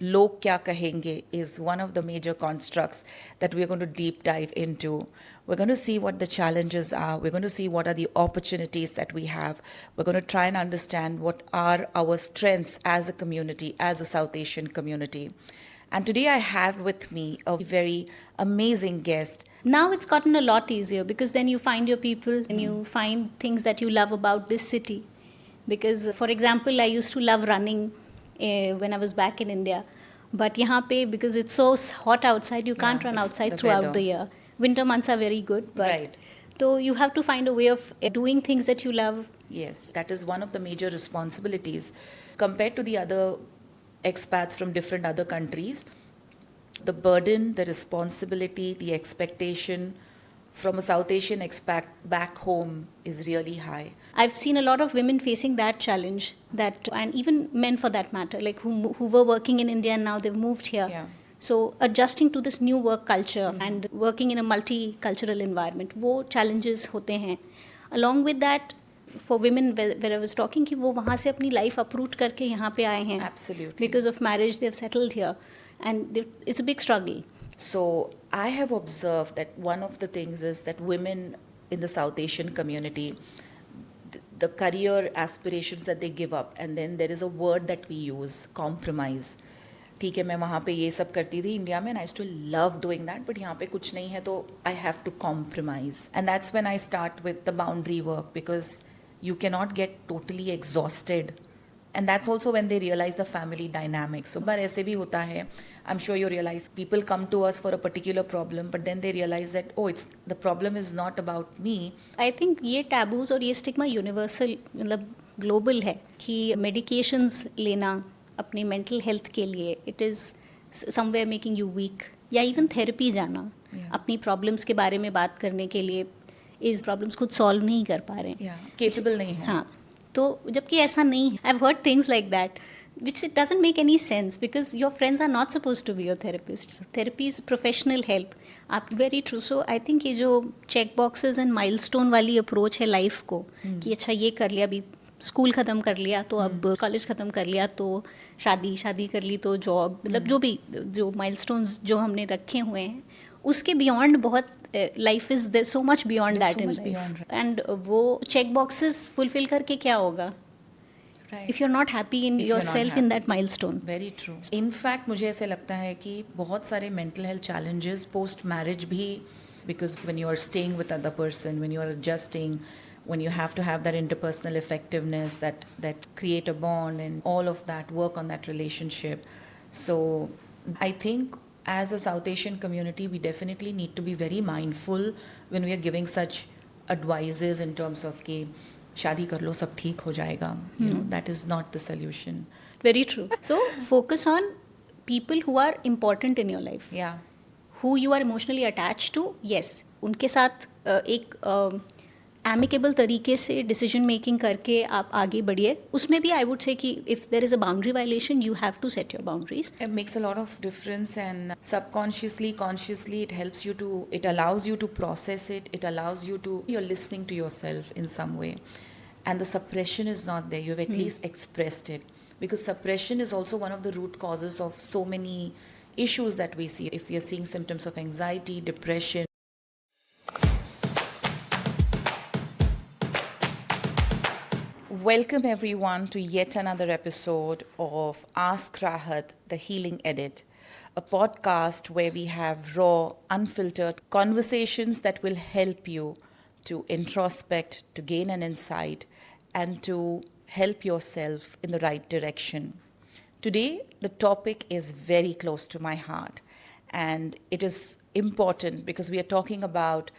log kya kahenge is one of the major constructs that we're going to deep dive into. We're going to see what the challenges are. We're going to see what are the opportunities that we have. We're going to try and understand what are our strengths as a community, as a South Asian community. And today I have with me a very amazing guest. Now it's gotten a lot easier because then you find your people and you find things that you love about this city. Because, for example, I used to love running when I was back in India. But यहाँ पे, because it's so hot outside, you can't run outside throughout the year. Winter months are very good, but Right. So you have to find a way of doing things that you love. Yes, that is one of the major responsibilities. Compared to the other expats from different other countries, the burden, the responsibility, the expectation from a South Asian expat back home is really high. I've seen a lot of women facing that challenge, and even men for that matter, like who were working in India and now they've moved here. Yeah. So adjusting to this new work culture and working in a multicultural environment, वो challenges होते हैं. Along with that, for women, where I was talking, कि वो वहाँ से अपनी life uproot करके यहाँ पे आए हैं. Absolutely. Because of marriage, they've settled here, and it's a big struggle. So I have observed that one of the things is that women in the South Asian community, the career aspirations that they give up, and then there is a word that we use, compromise. ठीक है, मैं वहाँ पे ये सब करती थी India में, and I used to love doing that, but यहाँ पे कुछ नहीं है तो I have to compromise. And that's when I start with the boundary work, because you cannot get totally exhausted. And that's also when they realize the family dynamics. So, but ऐसे भी होता है. I'm sure you realize people come to us for a particular problem, but then they realize that, oh, the problem is not about me. I think ये taboos और ये stigma universal, मतलब global है कि medications लेना अपनी mental health के लिए, it is somewhere making you weak. या even therapy जाना अपनी problems के बारे में बात करने के लिए, इस problems खुद solve नहीं कर पा रहे हैं. Capable नहीं है. हाँ, तो जबकि ऐसा नहीं है. I've heard things like that, which it doesn't make any sense because your friends are not supposed to be your therapists. Therapy is professional help. Very true. So I think ये जो check boxes and milestone वाली approach है life को, कि अच्छा ये कर लिया, अभी स्कूल ख़त्म कर लिया तो अब कॉलेज ख़त्म कर लिया तो शादी कर ली तो जॉब, मतलब जो माइलस्टोन्स जो हमने रखे हुए हैं उसके बियॉन्ड बहुत life is there so much beyond that in life. And वो चेक बॉक्सेस फुलफिल करके क्या होगा if you are not happy in yourself in that milestone. Very true. In fact मुझे ऐसे लगता है कि बहुत सारे mental health challenges post marriage भी, because when you are staying with other person, when you are adjusting, when you have to have that interpersonal effectiveness, that create a bond and all of that, work on that relationship. So I think as a South Asian community, we definitely need to be very mindful when we are giving such advices in terms of कि शादी कर लो सब ठीक हो जाएगा. You know, that is not the solution. Very true. So focus on people who are important in your life. Yeah. Who you are emotionally attached to. Yes, उनके साथ एक एमिकेबल तरीके से डिसीजन मेकिंग करके आप आगे बढ़िए. उसमें भी आई वुड से कि if there is a boundary violation you have to set your boundaries. It makes a lot of difference, and subconsciously, consciously, it helps you to, it allows you to process it, it allows you to, you're listening to yourself in some way, and the suppression is not there, you've at least expressed it, because suppression is also one of the root causes of so many issues that we see. If we are seeing symptoms of anxiety, depression. Welcome everyone to yet another episode of Ask Rahat, the Healing Edit, a podcast where we have raw, unfiltered conversations that will help you to introspect, to gain an insight, and to help yourself in the right direction. Today, the topic is very close to my heart, and it is important because we are talking about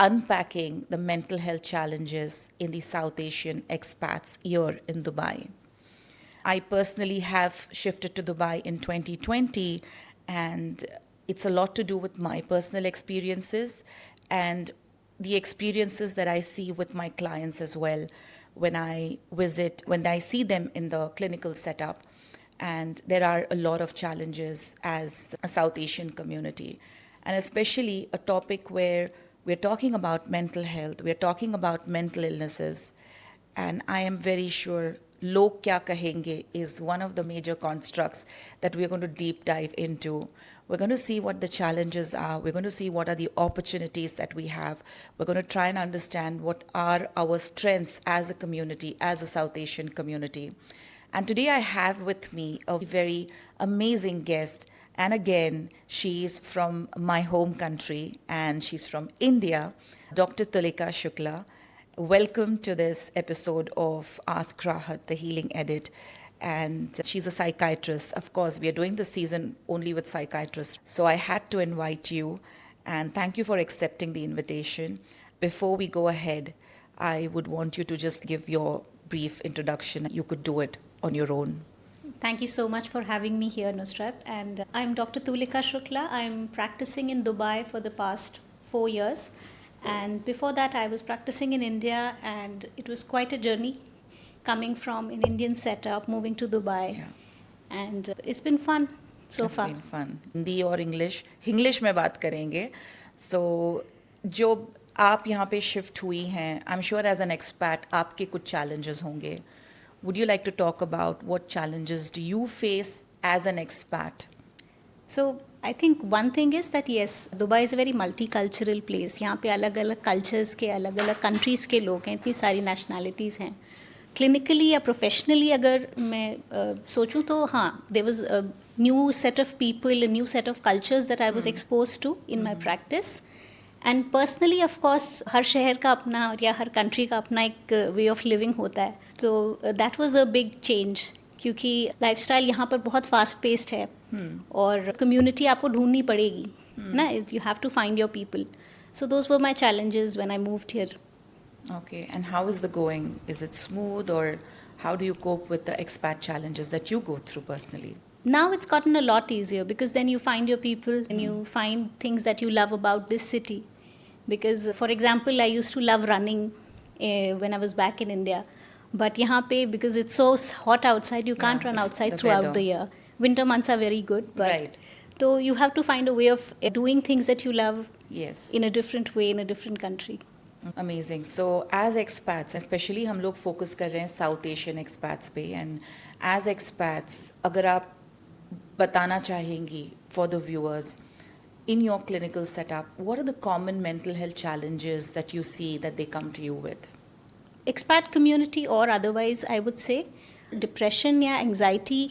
unpacking the mental health challenges in the South Asian expats here in Dubai. I personally have shifted to Dubai in 2020, and it's a lot to do with my personal experiences and the experiences that I see with my clients as well when I visit, when I see them in the clinical setup. And there are a lot of challenges as a South Asian community, and especially a topic where we're talking about mental health, we're talking about mental illnesses, and I am very sure log kya kahenge is one of the major constructs that we're going to deep dive into. We're going to see what the challenges are. We're going to see what are the opportunities that we have. We're going to try and understand what are our strengths as a community, as a South Asian community. And today I have with me a very amazing guest. And again, she's from my home country and she's from India, Dr. Tulika Shukla. Welcome to this episode of Ask Rahat, the Healing Edit. And she's a psychiatrist. Of course, we are doing this season only with psychiatrists. So I had to invite you, and thank you for accepting the invitation. Before we go ahead, I would want you to just give your brief introduction. You could do it on your own. Thank you so much for having me here, Nusrat. And I'm Dr. Tulika Shukla. I'm practicing in Dubai for the past 4 years. And before that, I was practicing in India, and it was quite a journey coming from an Indian setup, moving to Dubai. Yeah. And it's been fun so It's far. been fun. Hindi और English में बात करेंगे. So, जो आप यहाँ पे shift हुई हैं, I'm sure as an expat आपके कुछ challenges होंगे. Would you like to talk about what challenges do you face as an expat? So I think one thing is that yes, Dubai is a very multicultural place. यहाँ पे अलग अलग cultures के अलग अलग countries के लोग हैं, इतनी सारी nationalities हैं. Clinically या professionally अगर मैं सोचूं तो हाँ, there was a new set of people, a new set of cultures that I was exposed to in my practice. And personally, of course, हर शहर का अपना या हर country का अपना एक way of living होता है. So that was a big change. क्योंकि लाइफस्टाइल यहाँ पर बहुत फास्ट पेस्ड है और कम्युनिटी आपको ढूंढनी पड़ेगी ना. You have to find your people. So those were my challenges when I moved here. Okay, and how is the going? Is it smooth, or how do you cope with the expat challenges that you go through personally? Now it's gotten a lot easier because then you find your people and you find things that you love about this city. Because, for example, I used to love running when I was back in India. But यहाँ पे, because it's so hot outside, you can't run outside throughout the year. Winter months are very good, but Right. so you have to find a way of doing things that you love Yes. in a different way, in a different country. Amazing. So as expats, especially हम लोग focus कर रहे हैं South Asian expats पे, and as expats, अगर आप बताना चाहेंगी for the viewers, in your clinical setup, what are the common mental health challenges that you see that they come to you with? Expat community or otherwise, I would say, depression या anxiety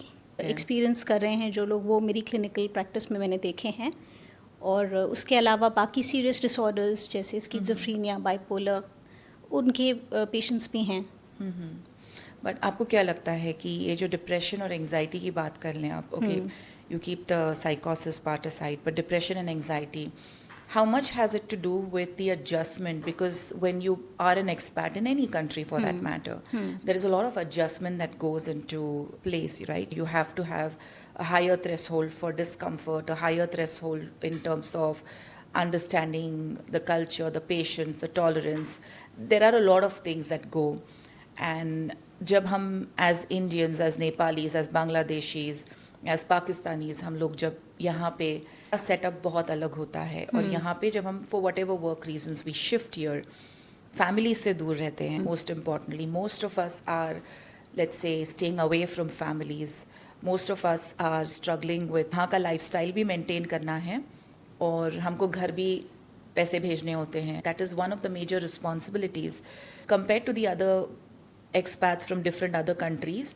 experience कर रहे हैं जो लोग, वो मेरी clinical practice में मैंने देखे हैं. और उसके अलावा बाकी serious disorders जैसे schizophrenia, bipolar, उनके patients भी हैं. बट आपको क्या लगता है कि ये जो डिप्रेशन और एंजाइटी की बात कर लें आप, ओके, यू कीप द साइकोसिस part aside, but depression and anxiety, how much has it to do with the adjustment? Because when you are an expat in any country for that matter, there is a lot of adjustment that goes into place, right? You have to have a higher threshold for discomfort, a higher threshold in terms of understanding the culture, the patient, the tolerance. There are a lot of things that go. And जब हम as Indians, as Nepalis, as Bangladeshis, as Pakistanis, हम लोग जब यहाँ पे setup बहुत अलग होता है, और यहाँ पे जब हम for whatever work reasons we shift here, family से दूर रहते हैं. Most importantly, most of us are, let's say, staying away from families. Most of us are struggling with यहाँ का lifestyle भी maintain करना है और हमको घर भी पैसे भेजने होते हैं. That is one of the major responsibilities compared to the other expats from different other countries.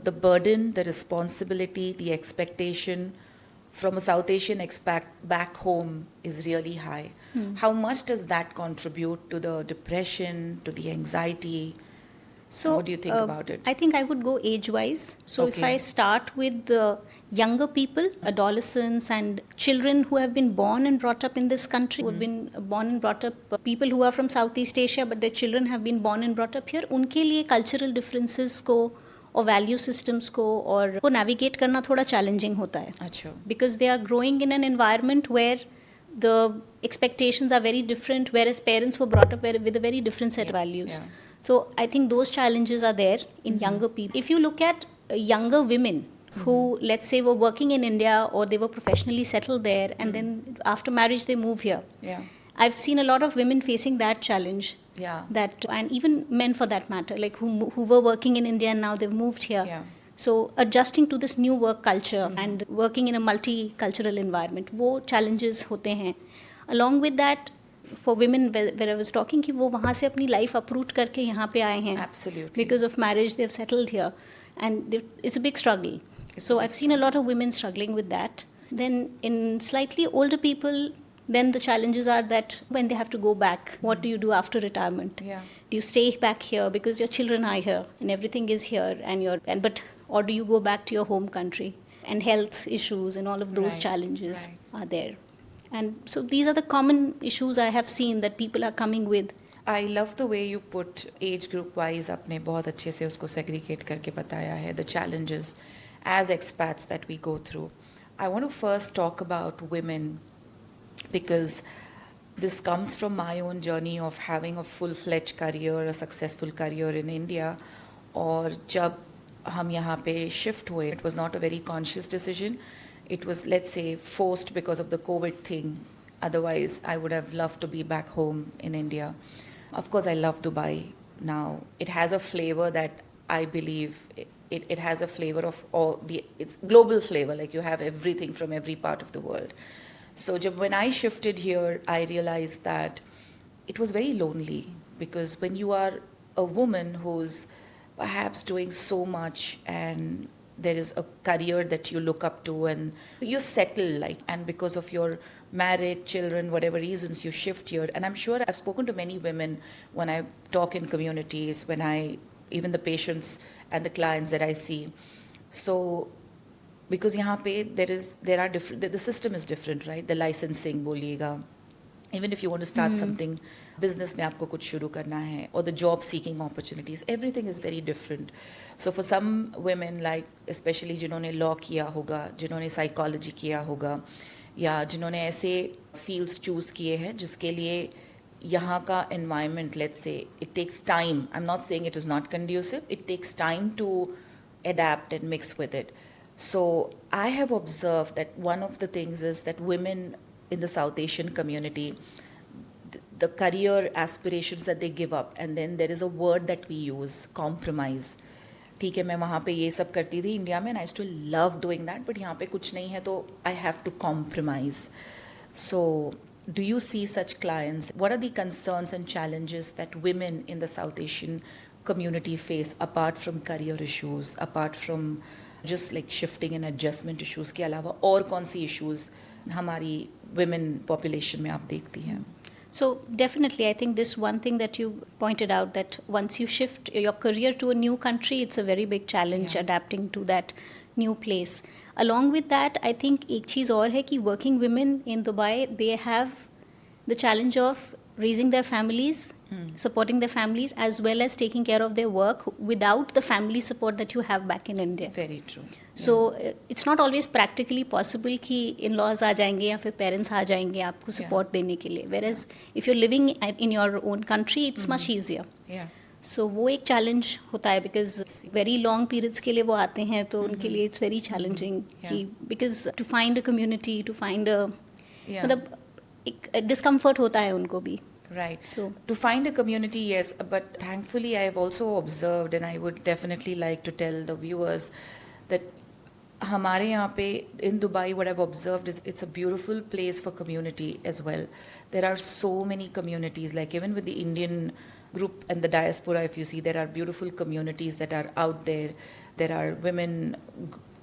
The burden, the responsibility, the expectation from a South Asian expat back home is really high. How much does that contribute to the depression, to the anxiety? So what do you think about it? I think I would go age-wise. So if Okay. I start with the younger people, adolescents and children who have been born and brought up in this country, who have been born and brought up, people who are from Southeast Asia but their children have been born and brought up here, उनके लिए cultural differences को और value systems को और को navigate करना थोड़ा challenging होता है. अच्छा. Because they are growing in an environment where the expectations are very different, whereas parents were brought up with a very different set of values. Yeah. So I think those challenges are there in younger people. If you look at younger women who, let's say, were working in India or they were professionally settled there, and then after marriage they move here. Yeah. I've seen a lot of women facing that challenge. Yeah. That, and even men for that matter, like who were working in India and now they've moved here. Yeah. So adjusting to this new work culture and working in a multicultural environment, वो challenges होते हैं. Along with that, for women, where I was talking कि वो वहाँ से अपनी life uproot करके यहाँ पे आए हैं. Absolutely. Because of marriage, they've settled here, and it's a big struggle. So I've seen a lot of women struggling with that. Then in slightly older people, then the challenges are that when they have to go back, what do you do after retirement? Yeah. Do you stay back here because your children are here and everything is here, or do you go back to your home country? And health issues and all of those Right, challenges right. are there. And so these are the common issues I have seen that people are coming with. I love the way you put age group wise आपने बहुत अच्छे से उसको segregate करके बताया है, the challenges as expats that we go through. I want to first talk about women because this comes from my own journey of having a full-fledged career, a successful career in India. और जब हम यहाँ पे shift हुए, it was not a very conscious decision. It was, let's say, forced because of the COVID thing. Otherwise, I would have loved to be back home in India. Of course, I love Dubai now. It has a flavor that I believe it has a flavor of it's global flavor, like you have everything from every part of the world. So when I shifted here, I realized that it was very lonely because when you are a woman who's perhaps doing so much and there is a career that you look up to and you settle, and because of your marriage, children, whatever reasons, you shift here. And I'm sure I've spoken to many women when I talk in communities, even the patients and the clients that I see. So because यहाँ पे there are different, the system is different, right? The licensing बोलिएगा, even if you want to start something, business में आपको कुछ शुरू करना है, or the job seeking opportunities, everything is very different. So for some women, like especially जिन्होंने law किया होगा, जिन्होंने psychology किया होगा, या जिन्होंने ऐसे fields choose किए हैं जिसके लिए यहाँ का environment, let's say, it takes time. I'm not saying it is not conducive. It takes time to adapt and mix with it. So I have observed that one of the things is that women in the South Asian community, the career aspirations that they give up, and then there is a word that we use, compromise. ठीक है, मैं वहाँ पे ये सब करती थी India में, and I used to love doing that, but यहाँ पे कुछ नहीं है तो I have to compromise. So do you see such clients? What are the concerns and challenges that women in the South Asian community face apart from career issues, apart from just like shifting and adjustment issues के अलावा और कौन सी issues हमारी women population में आप देखती हैं? So definitely, I think this one thing that you pointed out, that once you shift your career to a new country, it's a very big challenge adapting to that new place. Along with that, I think एक चीज़ और है कि working women in Dubai, they have the challenge of raising their families, supporting their families, as well as taking care of their work without the family support that you have back in India. Very true. So it's not always practically possible कि in-laws आ जाएंगे या फिर parents आ जाएंगे आपको support देने के लिए. Whereas if you're living in your own country, it's much easier. Yeah. So वो एक challenge होता है because very long periods के लिए वो आते हैं तो उनके लिए it's very challenging कि because to find a community, to find a मतलब एक discomfort होता है उनको भी. Right. So to find a community, yes, but thankfully I have also observed, and I would definitely like to tell the viewers that हमारे यहाँ पे in Dubai, what I've observed is it's a beautiful place for community as well. There are so many communities, like even with the Indian group and the diaspora, if you see, there are beautiful communities that are out there. There are women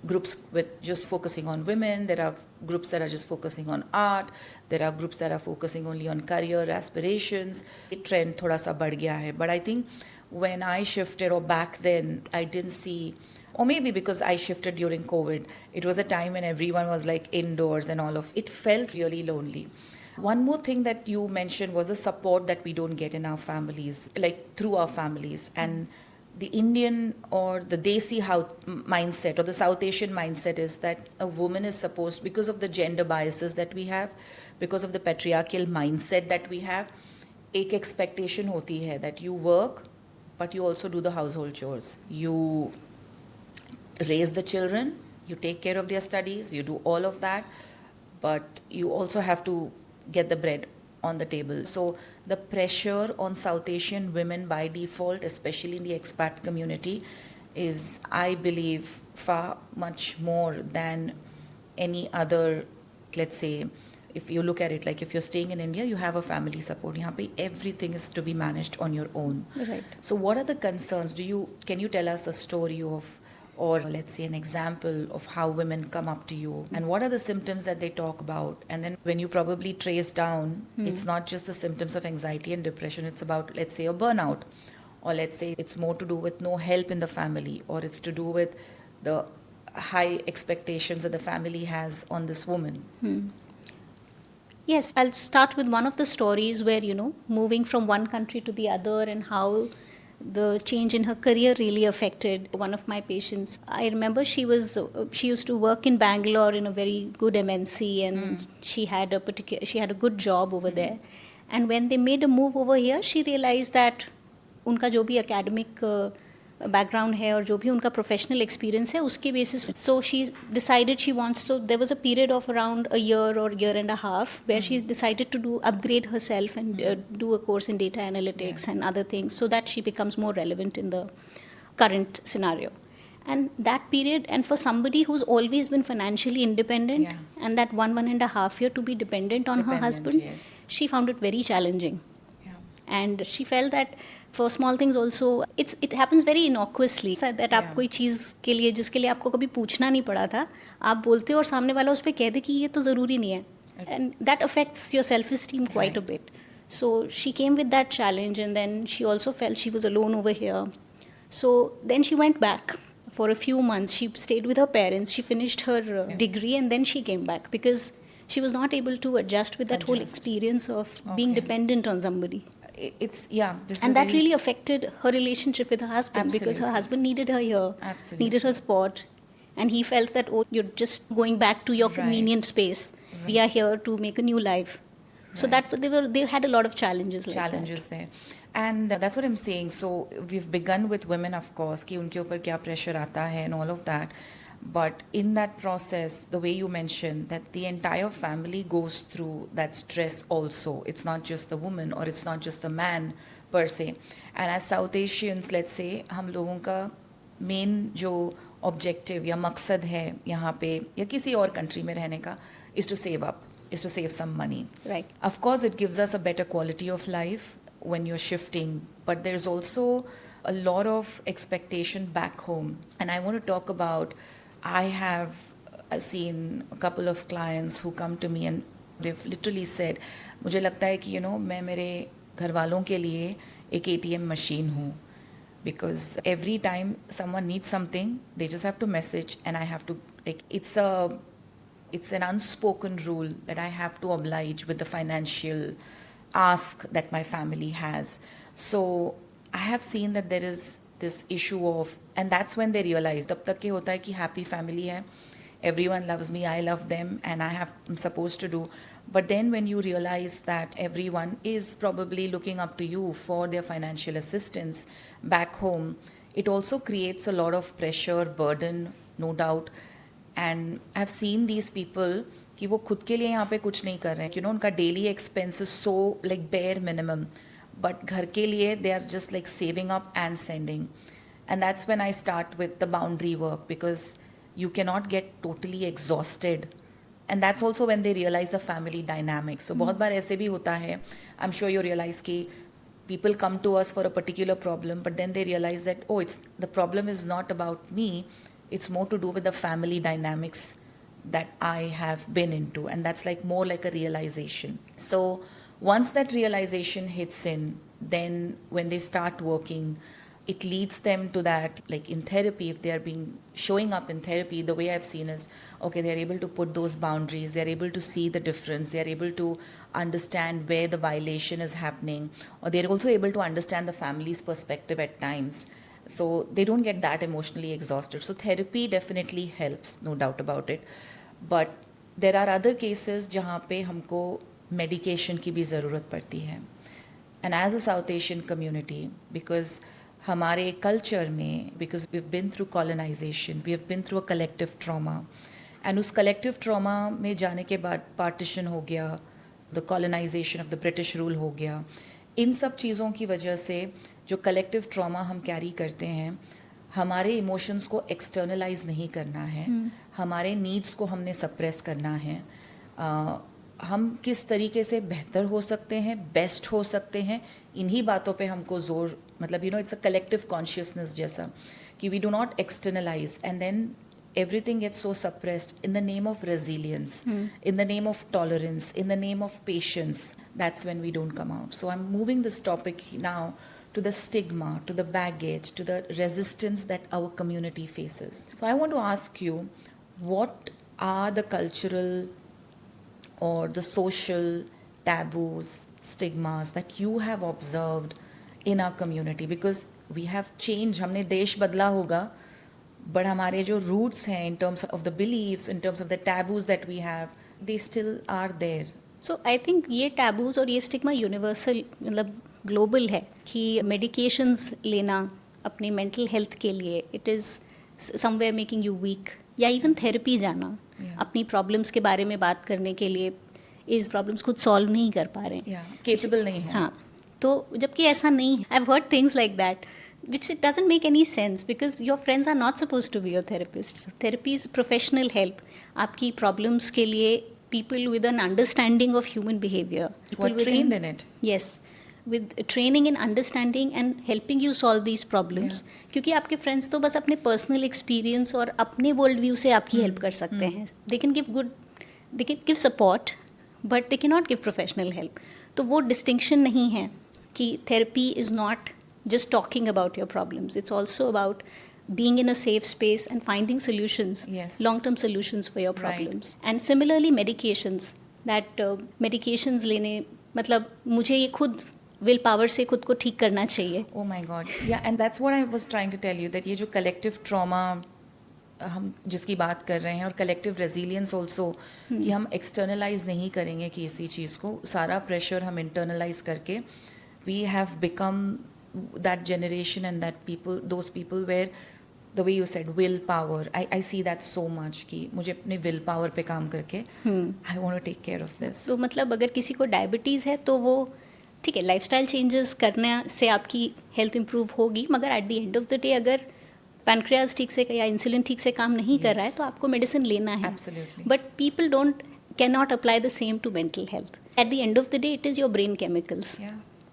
groups with just focusing on women. There are groups that are just focusing on art. There are groups that are focusing only on career aspirations. The trend thoda sa बढ़ गया है. But I think when I shifted, or back then, I didn't see, or maybe because I shifted during COVID, it was a time when everyone was like indoors and all of it felt really lonely. One more thing that you mentioned was the support that we don't get in our families, like through our families. And the Indian or the Desi mindset or the South Asian mindset is that a woman is supposed, because of the gender biases that we have, because of the patriarchal mindset that we have, एक expectation होती है that you work, but you also do the household chores. You raise the children, you take care of their studies, you do all of that, but you also have to get the bread on the table. So the pressure on South Asian women by default, especially in the expat community, is, I believe, far much more than any other, let's say, if you look at it, like if you're staying in India, you have a family support. Yahan pe everything is to be managed on your own. Right. So what are the concerns? Can you tell us a story of, or let's say an example of how women come up to you, and what are the symptoms that they talk about? And then when you probably trace down, it's not just the symptoms of anxiety and depression, it's about, let's say, a burnout, or let's say it's more to do with no help in the family, or it's to do with the high expectations that the family has on this woman. Yes, I'll start with one of the stories where, moving from one country to the other and how the change in her career really affected one of my patients. I remember she used to work in Bangalore in a very good MNC, and she had a good job over there. And when they made a move over here, she realized that उनका जो भी academic background है और जो भी उनका professional experience है उसके basis so she decided she wants so there was a period of around a year और year and a half where she decided to do upgrade herself and do a course in data analytics and other things so that she becomes more relevant in the current scenario. And that period, and for somebody who's always been financially independent, and that one and a half year to be dependent on her husband, she found it very challenging. And she felt that for small things also, it happens very innocuously. That आप कोई चीज़ के लिए जिसके लिए आपको कभी पूछना नहीं पड़ा था, आप बोलते हो और सामने वाला उस पर कह दे कि ये तो ज़रूरी नहीं है. And that affects your self-esteem quite a bit. So she came with that challenge, and then she also felt she was alone over here. So then she went back for a few months. She stayed with her parents. She finished her degree, and then she came back because she was not able to adjust with that whole experience of being dependent on somebody. And that really affected her relationship with her husband. Because her husband needed her here, needed her support, and he felt that, oh, you're just going back to your convenient space. We are here to make a new life. So that they had a lot of challenges there. And that's what I'm saying. So we've begun with women, of course, कि उनके ऊपर क्या pressure आता है and all of that. But in that process, the way you mentioned, that the entire family goes through that stress also. It's not just the woman, or it's not just the man per se. And as South Asians, let's say, हम लोगों का main जो objective या मकसद है यहाँ पे या किसी और country में रहने का is to save up, is to save some money. Right. Of course, it gives us a better quality of life when you're shifting, but there's also a lot of expectation back home. And I want to talk about, I've seen a couple of clients who come to me and they've literally said, मुझे लगता है कि मैं मेरे घर वालों के लिए एक ATM machine हूँ, because every time someone needs something, they just have to message and I have to, like, it's an unspoken rule that I have to oblige with the financial ask that my family has. So I have seen that there is this issue of, and that's when they realize, तब तक ये होता है कि happy family है, everyone loves me, I love them, and I'm supposed to do. But then when you realize that everyone is probably looking up to you for their financial assistance back home, it also creates a lot of pressure, burden, no doubt. And I've seen these people कि वो खुद के लिए यहाँ पे कुछ नहीं कर रहे हैं, उनका daily expense is so like bare minimum, but घर के लिए they are just like saving up and sending. And that's when I start with the boundary work, because you cannot get totally exhausted. And that's also when they realize the family dynamics. So बहुत बार ऐसे भी होता है, I'm sure you realize कि people come to us for a particular problem, but then they realize that, oh, the problem is not about me, it's more to do with the family dynamics that I have been into. And that's like more like a realization. So once that realization hits in, then when they start working, it leads them to that, like in therapy, if they are showing up in therapy, the way I've seen is, okay, they're able to put those boundaries, they're able to see the difference, they're able to understand where the violation is happening, or they're also able to understand the family's perspective at times. So they don't get that emotionally exhausted. So therapy definitely helps, no doubt about it. But there are other cases जहाँ पे हमको medication की भी ज़रूरत पड़ती है. And as a South Asian community, because हमारे culture में, because we've been through colonization, we have been through a collective trauma, and उस collective trauma में जाने के बाद partition हो गया, the colonization of the British rule हो गया, इन सब चीज़ों की वजह से जो कलेक्टिव ट्रॉमा हम कैरी करते हैं, हमारे इमोशंस को एक्सटर्नलाइज नहीं करना है, हमारे नीड्स को हमने सप्रेस करना है। हम किस तरीके से बेहतर हो सकते हैं, बेस्ट हो सकते हैं, इन्हीं बातों पे हमको जोर, मतलब इट्स अ कलेक्टिव कॉन्शियसनेस जैसा कि we do not externalize and then everything gets so suppressed in the name of resilience, in the name of tolerance, in the name of patience. That's when we don't come out. So I'm moving this topic now to the stigma, to the baggage, to the resistance that our community faces. So I want to ask you, what are the cultural or the social taboos, stigmas that you have observed in our community? Because we have changed, हमने देश बदला होगा, but हमारे जो roots हैं in terms of the beliefs, in terms of the taboos that we have, they still are there. So I think ये taboos और ये स्टिग्मा यूनिवर्सल, मतलब ग्लोबल है कि मेडिकेशंस लेना अपनी मेंटल हेल्थ के लिए it is somewhere making you weak, या इवन थेरेपी जाना अपनी प्रॉब्लम्स के बारे में बात करने के लिए इस प्रॉब्लम्स खुद सॉल्व नहीं कर पा रहे हैं, केपेबल नहीं है. हाँ, तो जबकि ऐसा नहीं है. I have heard things like that which it doesn't make any sense because your friends are not supposed to be your therapists. Therapy is professional help. आपकी problems के लिए people with an understanding of human behavior. Who are trained in it. Yes. With training and understanding and helping you solve these problems. क्योंकि आपके friends तो बस अपने personal experience और अपने world view से आपकी help कर सकते हैं. They can give support, but they cannot give professional help. तो वो distinction नहीं है कि therapy is not just talking about your problems. It's also about being in a safe space and finding solutions, long-term solutions for your problems. Right. And similarly, medications, medications लेने, मतलब मुझे ये खुद विल पावर से खुद को ठीक करना चाहिए. Oh my God. Yeah, and that's what I was trying to tell you, that ये जो collective trauma हम जिसकी बात कर रहे हैं, और collective resilience also, कि हम externalize नहीं करेंगे किसी चीज़ को, सारा pressure हम internalize करके, we have become that generation and that people, those people where the way you said willpower, I see that so much कि मुझे अपने willpower पे काम करके I want to take care of this. तो मतलब अगर किसी को डायबिटीज़ है तो वो ठीक है, लाइफस्टाइल चेंजेस करने से आपकी हेल्थ इंप्रूव होगी, मगर at the end of the day अगर पैनक्रियाज ठीक से या इंसुलिन ठीक से काम नहीं कर रहा है तो आपको मेडिसिन लेना है. But people don't cannot apply the same to mental health. At the end of the day, it is your brain chemicals.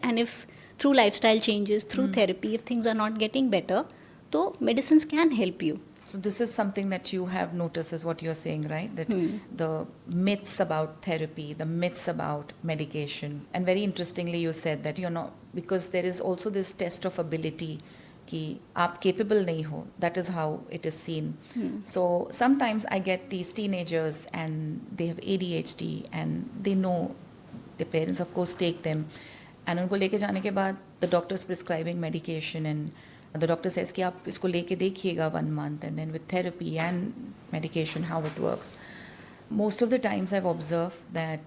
And if through lifestyle changes, through therapy, if things are not getting better, so medicines can help you. So this is something that you have noticed, is what you're saying, right? That the myths about therapy, the myths about medication. And very interestingly, you said that you're not, because there is also this test of ability, कि आप capable नहीं हो. That is how it is seen. So sometimes I get these teenagers and they have ADHD and they know, their parents of course take them, and उनको लेके जाने के बाद the doctor is prescribing medication and the doctor says कि आप इसको लेके देखिएगा 1 month, and then with therapy and medication how it works. Most of the times I've observed that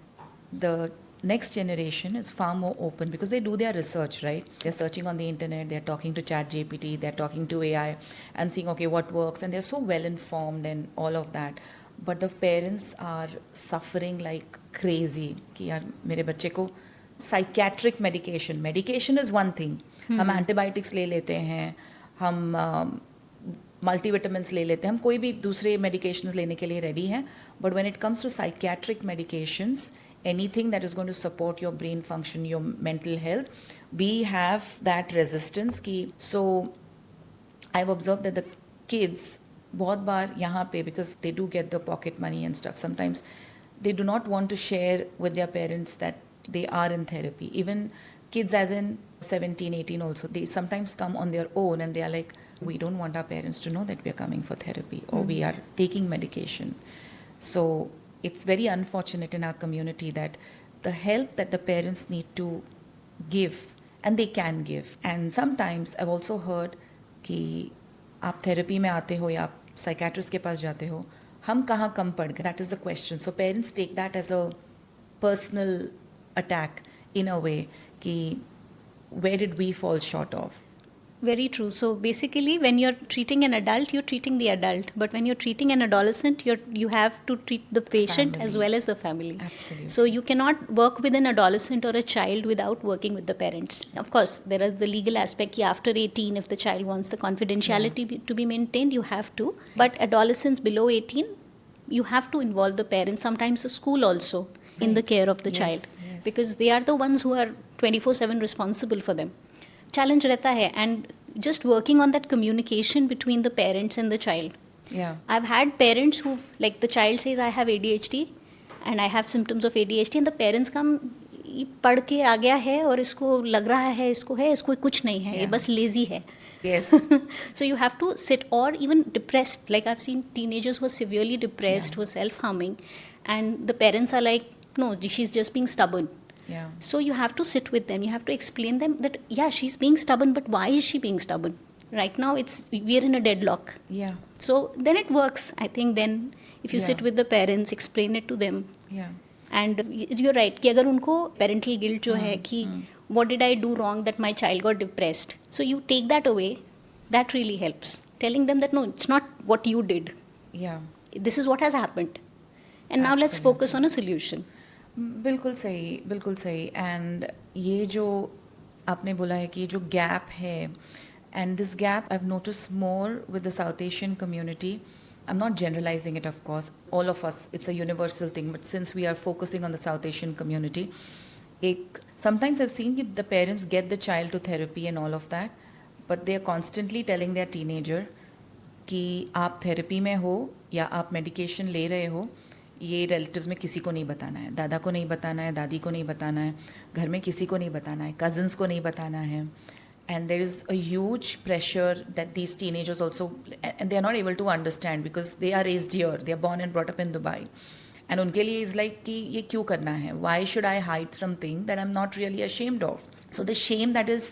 the next generation is far more open because they do their research, right? They're searching on the internet, they're talking to ChatGPT, they're talking to AI and seeing okay what works, and they're so well informed and all of that. But the parents are suffering like crazy कि यार मेरे बच्चे को psychiatric medication is one thing. हम antibiotics ले लेते हैं, हम multivitamins ले लेते हैं, हम कोई भी दूसरे medications लेने के लिए ready हैं, but when it comes to psychiatric medications, anything that is going to support your brain function, your mental health, we have that resistance की. So I've observed that the kids बहुत बार यहाँ पे, because they do get the pocket money and stuff, sometimes they do not want to share with their parents that they are in therapy. Even kids as in 17, 18 also, they sometimes come on their own and they are like, we don't want our parents to know that we are coming for therapy or we are taking medication. So it's very unfortunate in our community that the help that the parents need to give, and they can give. And sometimes I've also heard कि आप therapy में आते हो या आप psychiatrist के पास जाते हो, हम कहाँ कम पड़ गए? That is the question. So parents take that as a personal attack in a way कि where did we fall short of? Very true. So basically, when you're treating an adult, you're treating the adult. But when you're treating an adolescent, you have to treat the patient as Family. well as the family. Absolutely. So you cannot work with an adolescent or a child without working with the parents. Of course, there are the legal aspect. After 18, if the child wants the confidentiality to be maintained, you have to. But adolescents below 18, you have to involve the parents. Sometimes the school also in the care of the Yes, child, yes. because they are the ones who are 24/7 responsible for them. Challenge रहता है, and just working on that communication between the parents and the child. Yeah. I've had parents who, like, the child says I have ADHD and I have symptoms of ADHD, and the parents come, ये पढ़ के आ गया है और इसको लग रहा है इसको कुछ नहीं है, ये Yeah. बस लेजी है. Yes. So you have to sit, or even depressed. Like, I've seen teenagers who are severely depressed, who are self-harming, and the parents are like, no, she's just being stubborn. Yeah. So you have to sit with them. You have to explain them that, yeah, she's being stubborn, but why is she being stubborn? Right now, we're in a deadlock. Yeah. So then it works. I think then if you Yeah. sit with the parents, explain it to them. Yeah. And you're right कि अगर उनको parental guilt जो है कि what did I do wrong that my child got depressed? So you take that away. That really helps. Telling them that no, it's not what you did. Yeah. This is what has happened. And now let's Absolutely. focus on a solution. बिल्कुल सही. And ये जो आपने बोला है कि ये जो गैप है, and this gap I have notice more with the South Asian community. I am not generalizing it, of course all of us, it's a universal thing, but since we are focusing on the South Asian community, एक sometimes I have seen कि the parents get the child to therapy and all of that, but they are constantly telling their teenager कि आप therapy में हो या आप medication ले रहे हो, ये रिलेटिव्स में किसी को नहीं बताना है, दादा को नहीं बताना है, दादी को नहीं बताना है, घर में किसी को नहीं बताना है, कज़न्स को नहीं बताना है. And there is a huge pressure that these teenagers also, and they are not able to understand because they are raised here, they are born and brought up in Dubai. एंड उनके लिए is like कि ये क्यों करना है, why should I hide something that I am not really ashamed of. So the shame that is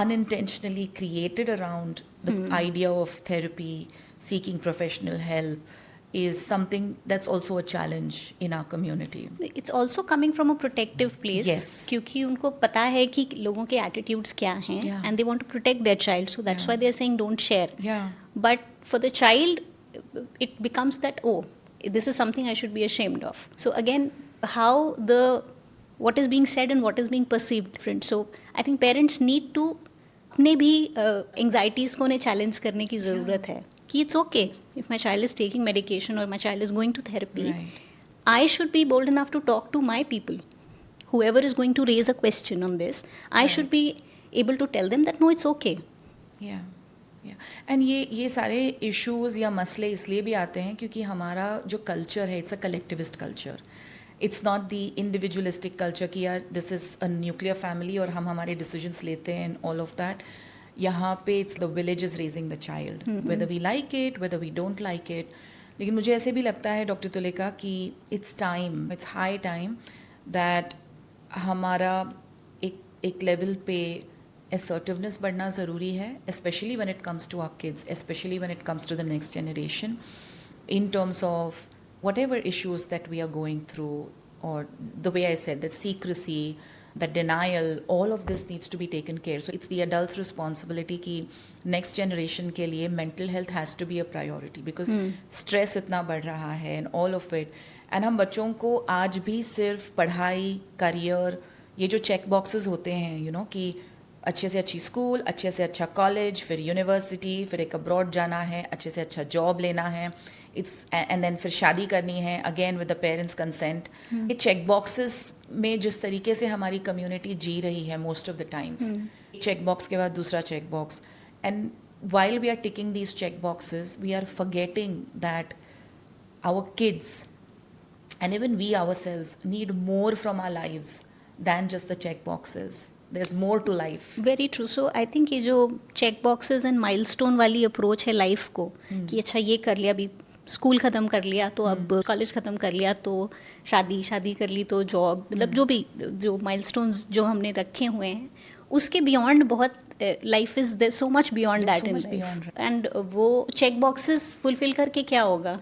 unintentionally created around the idea of therapy, seeking professional help, is something that's also a challenge in our community. It's also coming from a protective place. Yes. क्योंकि उनको पता है कि लोगों के attitudes क्या हैं, Yeah. and they want to protect their child, so that's Yeah. why they're saying don't share. Yeah. But for the child, it becomes that, oh, this is something I should be ashamed of. So again, what is being said and what is being perceived different. So I think parents need to अपने भी anxieties को उन्हें challenge करने की ज़रूरत है कि it's okay if my child is taking medication और my child is going to therapy, I should be bold enough to talk to my people, whoever is going to raise a question on this, I should be able to tell them that no, it's okay. And ये सारे issues या मसले इसलिए भी आते हैं क्योंकि हमारा जो कल्चर है, it's a collectivist culture. It's not the individualistic culture कि यार this is a nuclear family और हम हमारे डिसीजंस लेते हैं एंड ऑल ऑफ दैट. यहाँ पे it's the village is raising the child, whether we like it, whether we don't like it. लेकिन मुझे ऐसे भी लगता है डॉक्टर तुलिका कि it's time, it's high time that हमारा एक लेवल पे assertiveness बढ़ना ज़रूरी है, especially when it comes to our kids, especially when it comes to the next generation, in terms of whatever issues that we are going through, or the way I said, that secrecy, that denial, all of this needs to be taken care. So it's the adult's responsibility कि next generation के लिए mental health has to be a priority because stress इतना बढ़ रहा है and all of it. And हम बच्चों को आज भी सिर्फ पढ़ाई, career, ये जो check boxes होते हैं, you know, कि अच्छे से अच्छी स्कूल, अच्छे से अच्छा कॉलेज, फिर यूनिवर्सिटी, फिर एक अब्रॉड जाना है, अच्छे से अच्छा जॉब लेना है, इट्स एंड देन फिर शादी करनी है again with the parents consent. ये चेक बॉक्सेस में जिस तरीके से हमारी कम्युनिटी जी रही है most of the times, check box के बाद दूसरा check box, and while we are ticking these check boxes, we are forgetting that our kids and even we ourselves need more from our lives than just the check boxes. There's more to life. Very true. So I think ये जो check boxes and milestone वाली approach है life को, कि अच्छा ये कर लिया, अभी स्कूल ख़त्म कर लिया तो अब कॉलेज ख़त्म कर लिया तो शादी कर ली तो जॉब, मतलब जो भी जो milestones जो हमने रखे हुए हैं उसके बियॉन्ड बहुत life is there so much beyond that in life. And वो चेक बॉक्सेस फुलफिल करके क्या होगा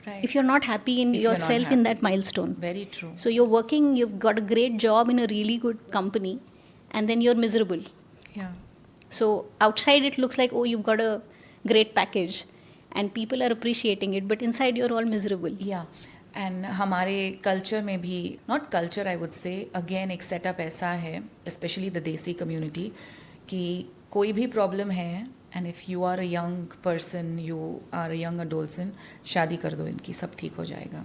Right. if you're not happy in If you're not yourself in that happy. milestone? Very true. So you're working, you've got a great job in a really good company, and then you're miserable. Yeah. So outside it looks like, oh, you've got a great package and people are appreciating it, but inside you're all miserable. या and हमारे culture में भी, not culture I would से, again एक setup ऐसा है, specially the देसी community, कि कोई भी प्रॉब्लम है and if you are a young person, you are a young adolescent, शादी कर दो इनकी, सब ठीक हो जाएगा.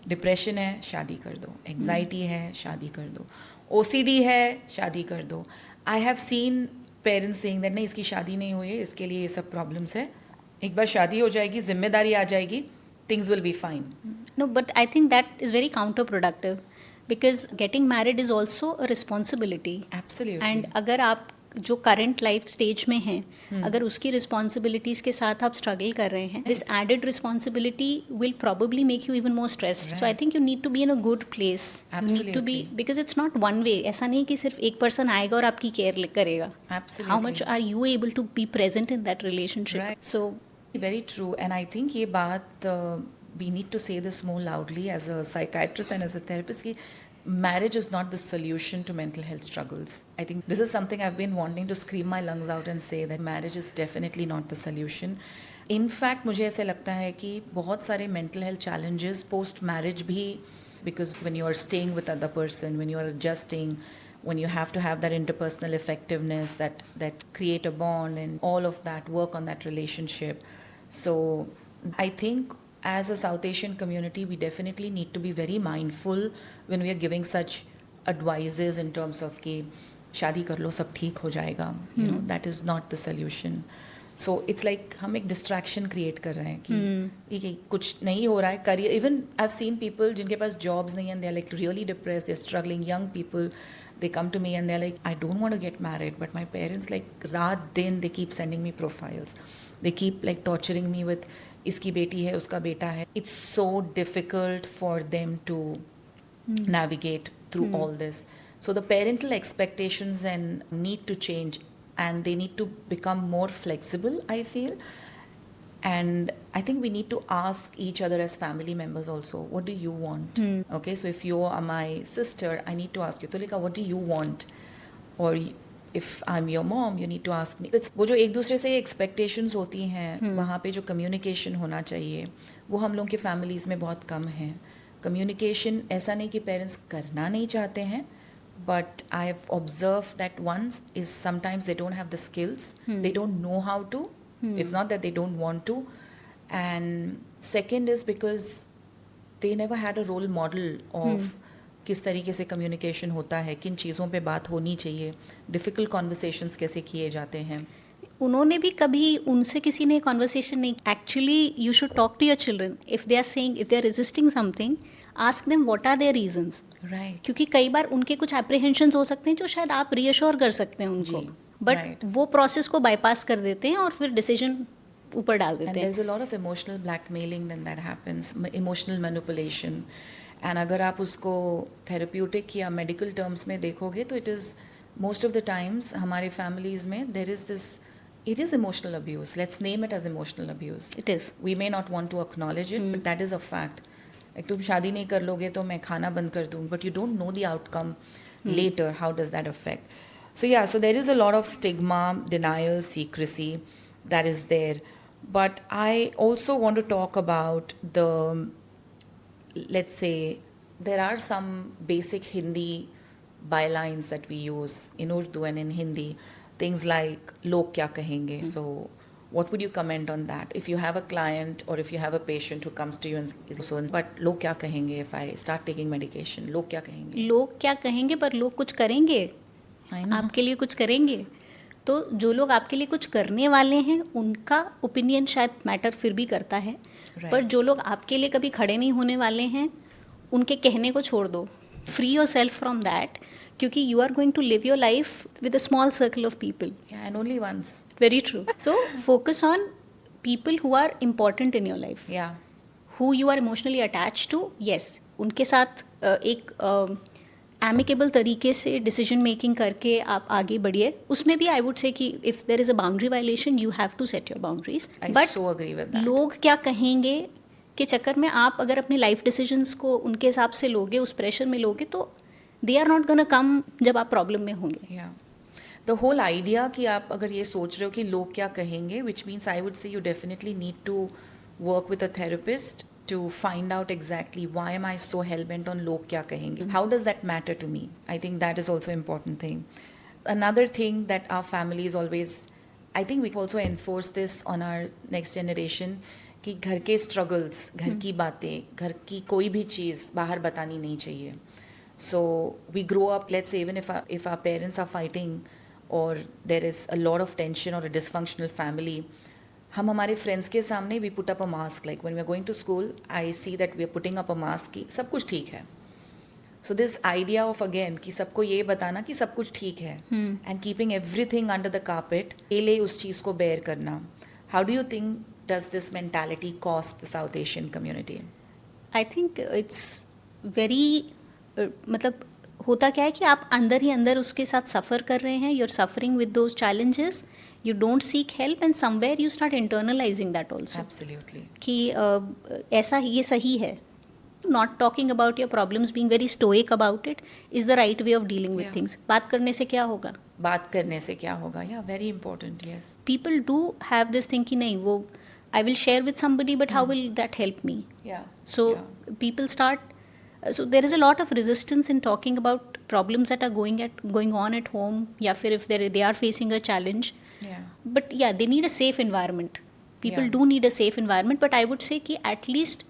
डिप्रेशन है, शादी कर दो. एंग्जाइटी है, शादी कर दो. ओसीडी है, शादी कर दो. आई have scene parents saying that नहीं, इसकी शादी नहीं हुई है, इसके लिए ये सब प्रॉब्लम्स है, एक बार शादी हो जाएगी, जिम्मेदारी आ जाएगी, things will be fine. No, but I think that is very counterproductive because getting married is also a responsibility. Absolutely. And अगर आप जो करंट लाइफ स्टेज में हैं, अगर उसकी रिस्पॉन्सिबिलिटीज के साथ आप स्ट्रगल कर रहे हैं, this added responsibility will probably make you even more stressed. So I think you need to be in a good place. You need to be, because it's not one way. ऐसा नहीं कि सिर्फ एक person आएगा और आपकी care करेगा. Absolutely. How much are you able to be present in that relationship? Right. So Very true. And I think ये बात we need to say this more loudly as a psychiatrist and as a therapist कि marriage is not the solution to mental health struggles. I think this is something I've been wanting to scream my lungs out and say that marriage is definitely not the solution. In fact, मुझे ऐसे लगता है कि बहुत सारे mental health challenges post marriage भी, because when you are staying with other person, when you are adjusting, when you have to have that interpersonal effectiveness, that create a bond and all of that, work on that relationship. So I think as a South Asian community, we definitely need to be very mindful when we are giving such advices in terms of कि शादी कर लो, सब ठीक हो जाएगा. You know, that is not the solution. So it's like हम एक distraction create कर रहे हैं कि ये कुछ नहीं हो रहा है. Career, even I've seen people जिनके पास jobs नहीं हैं, they're like really depressed, they're struggling. Young people, they come to me and they're like, I don't want to get married, but my parents like रात दिन they keep sending me profiles. They keep like torturing me with इसकी बेटी है, उसका बेटा है. It's so difficult for them to navigate through all this. So the parental expectations and need to change, and they need to become more flexible, I feel. And I think we need to ask each other as family members also, what do you want? Okay, so if you are my sister, I need to ask you, Tulika, what do you want? Or if I'm your mom, you need to ask me. वो जो एक दूसरे से expectations होती हैं, वहाँ पे जो communication होना चाहिए, वो हम लोग के families में बहुत कम है. Communication ऐसा नहीं कि parents करना नहीं चाहते हैं, but I've observed that one is sometimes they don't have the skills, they don't know how to. It's not that they don't want to. And second is because they never had a role model of किस तरीके से communication होता है, किन चीज़ों पे बात होनी चाहिए, डिफ़िकल्ट कॉन्वर्सेशंस कैसे किए जाते हैं. उन्होंने भी कभी उनसे किसी ने कॉन्वर्सेशन नहीं. Actually you should talk to your children. If they are saying, if they are resisting something, ask them what are their reasons. Right. क्योंकि कई बार उनके कुछ एप्रीहेंशंस हो सकते हैं जो शायद आप रीअश्योर कर सकते हैं उनको, बट वो प्रोसेस को बाईपास कर देते हैं और फिर डिसीजन ऊपर डाल देते हैं. And there's a lot of emotional blackmailing then that happens, emotional manipulation. And अगर आप उसको therapeutic या medical terms में देखोगे तो it is most of the times हमारे families में there is this, it is emotional abuse. Let's name it as emotional abuse. It is. We may not want to acknowledge it, but that is a fact. Like तुम शादी नहीं कर लोगे तो मैं खाना बंद कर दूँ, but you don't know the outcome later. How does that affect? So yeah, so there is a lot of stigma, denial, secrecy that is there. But I also want to talk about the, let's say, there are some basic Hindi bylines that we use in Urdu and in Hindi. Things like, log kya kahenge? So what would you comment on that? If you have a client or if you have a patient who comes to you and is so, but log kya kahenge if I start taking medication? Log kya kahenge? लोग क्या कहेंगे, पर लोग कुछ करेंगे. I know. आपके लिए कुछ करेंगे. तो जो लोग आपके लिए कुछ करने वाले हैं उनका ओपिनियन शायद मैटर फिर भी करता है. पर जो लोग आपके लिए कभी खड़े नहीं होने वाले हैं उनके कहने को छोड़ दो. Free yourself from that, क्योंकि you are going to live your life with a small circle of people. Yeah, and only once. Very true. So focus on people who are important in your life, Yeah. Who you are emotionally attach to. Yes, उनके साथ एक amicable तरीके से decision making करके आप आगे बढ़िए. उसमें भी आई वुड से कि if there is a boundary violation you have to set your boundaries. I but so agree with that. लोग क्या कहेंगे के चक्कर में आप अगर अपने लाइफ डिसीजंस को उनके हिसाब से लोगे, उस प्रेशर में लोगे, तो they are not gonna come जब आप प्रॉब्लम में होंगे. Yeah. द होल आइडिया कि आप अगर ये सोच रहे हो कि लोग क्या कहेंगे, which means I would say you definitely need to work with a therapist to find out exactly why am I so hell-bent on log kya kahenge. How does that matter to me? I think that is also important thing. Another thing that our family is always, I think we also enforce this on our next generation, कि घर के struggles, घर की बातें, घर की कोई भी चीज़ बाहर बतानी नहीं चाहिए. So we grow up, let's say, even if our parents are fighting or there is a lot of tension or a dysfunctional family, हम हमारे फ्रेंड्स के सामने we put up a mask, like when we are going to school I see that we are putting up a mask कि सब कुछ ठीक है. So this idea of again कि सबको ये बताना कि सब कुछ ठीक है and keeping everything under the carpet, अकेले उस चीज़ को बेयर करना. How do you think does this mentality cost the South Asian community? I think it's very मतलब होता क्या है कि आप अंदर ही अंदर उसके साथ सफ़र कर रहे हैं, you are suffering with those challenges, you don't seek help and somewhere you start internalizing that also. Absolutely. कि ऐसा ये सही है. Not talking about your problems, being very stoic about it is the right way of dealing with things. बात करने से क्या होगा? बात करने से क्या होगा? Yeah, very important. Yes. People do have this thing कि नहीं वो I will share with somebody, but how will that help me? Yeah. So people start. So there is a lot of resistance in talking about problems that are going on at home. या फिर if they are facing a challenge. Yeah. But yeah, they need a safe environment. People Yeah. do need a safe environment, but I would say कि at least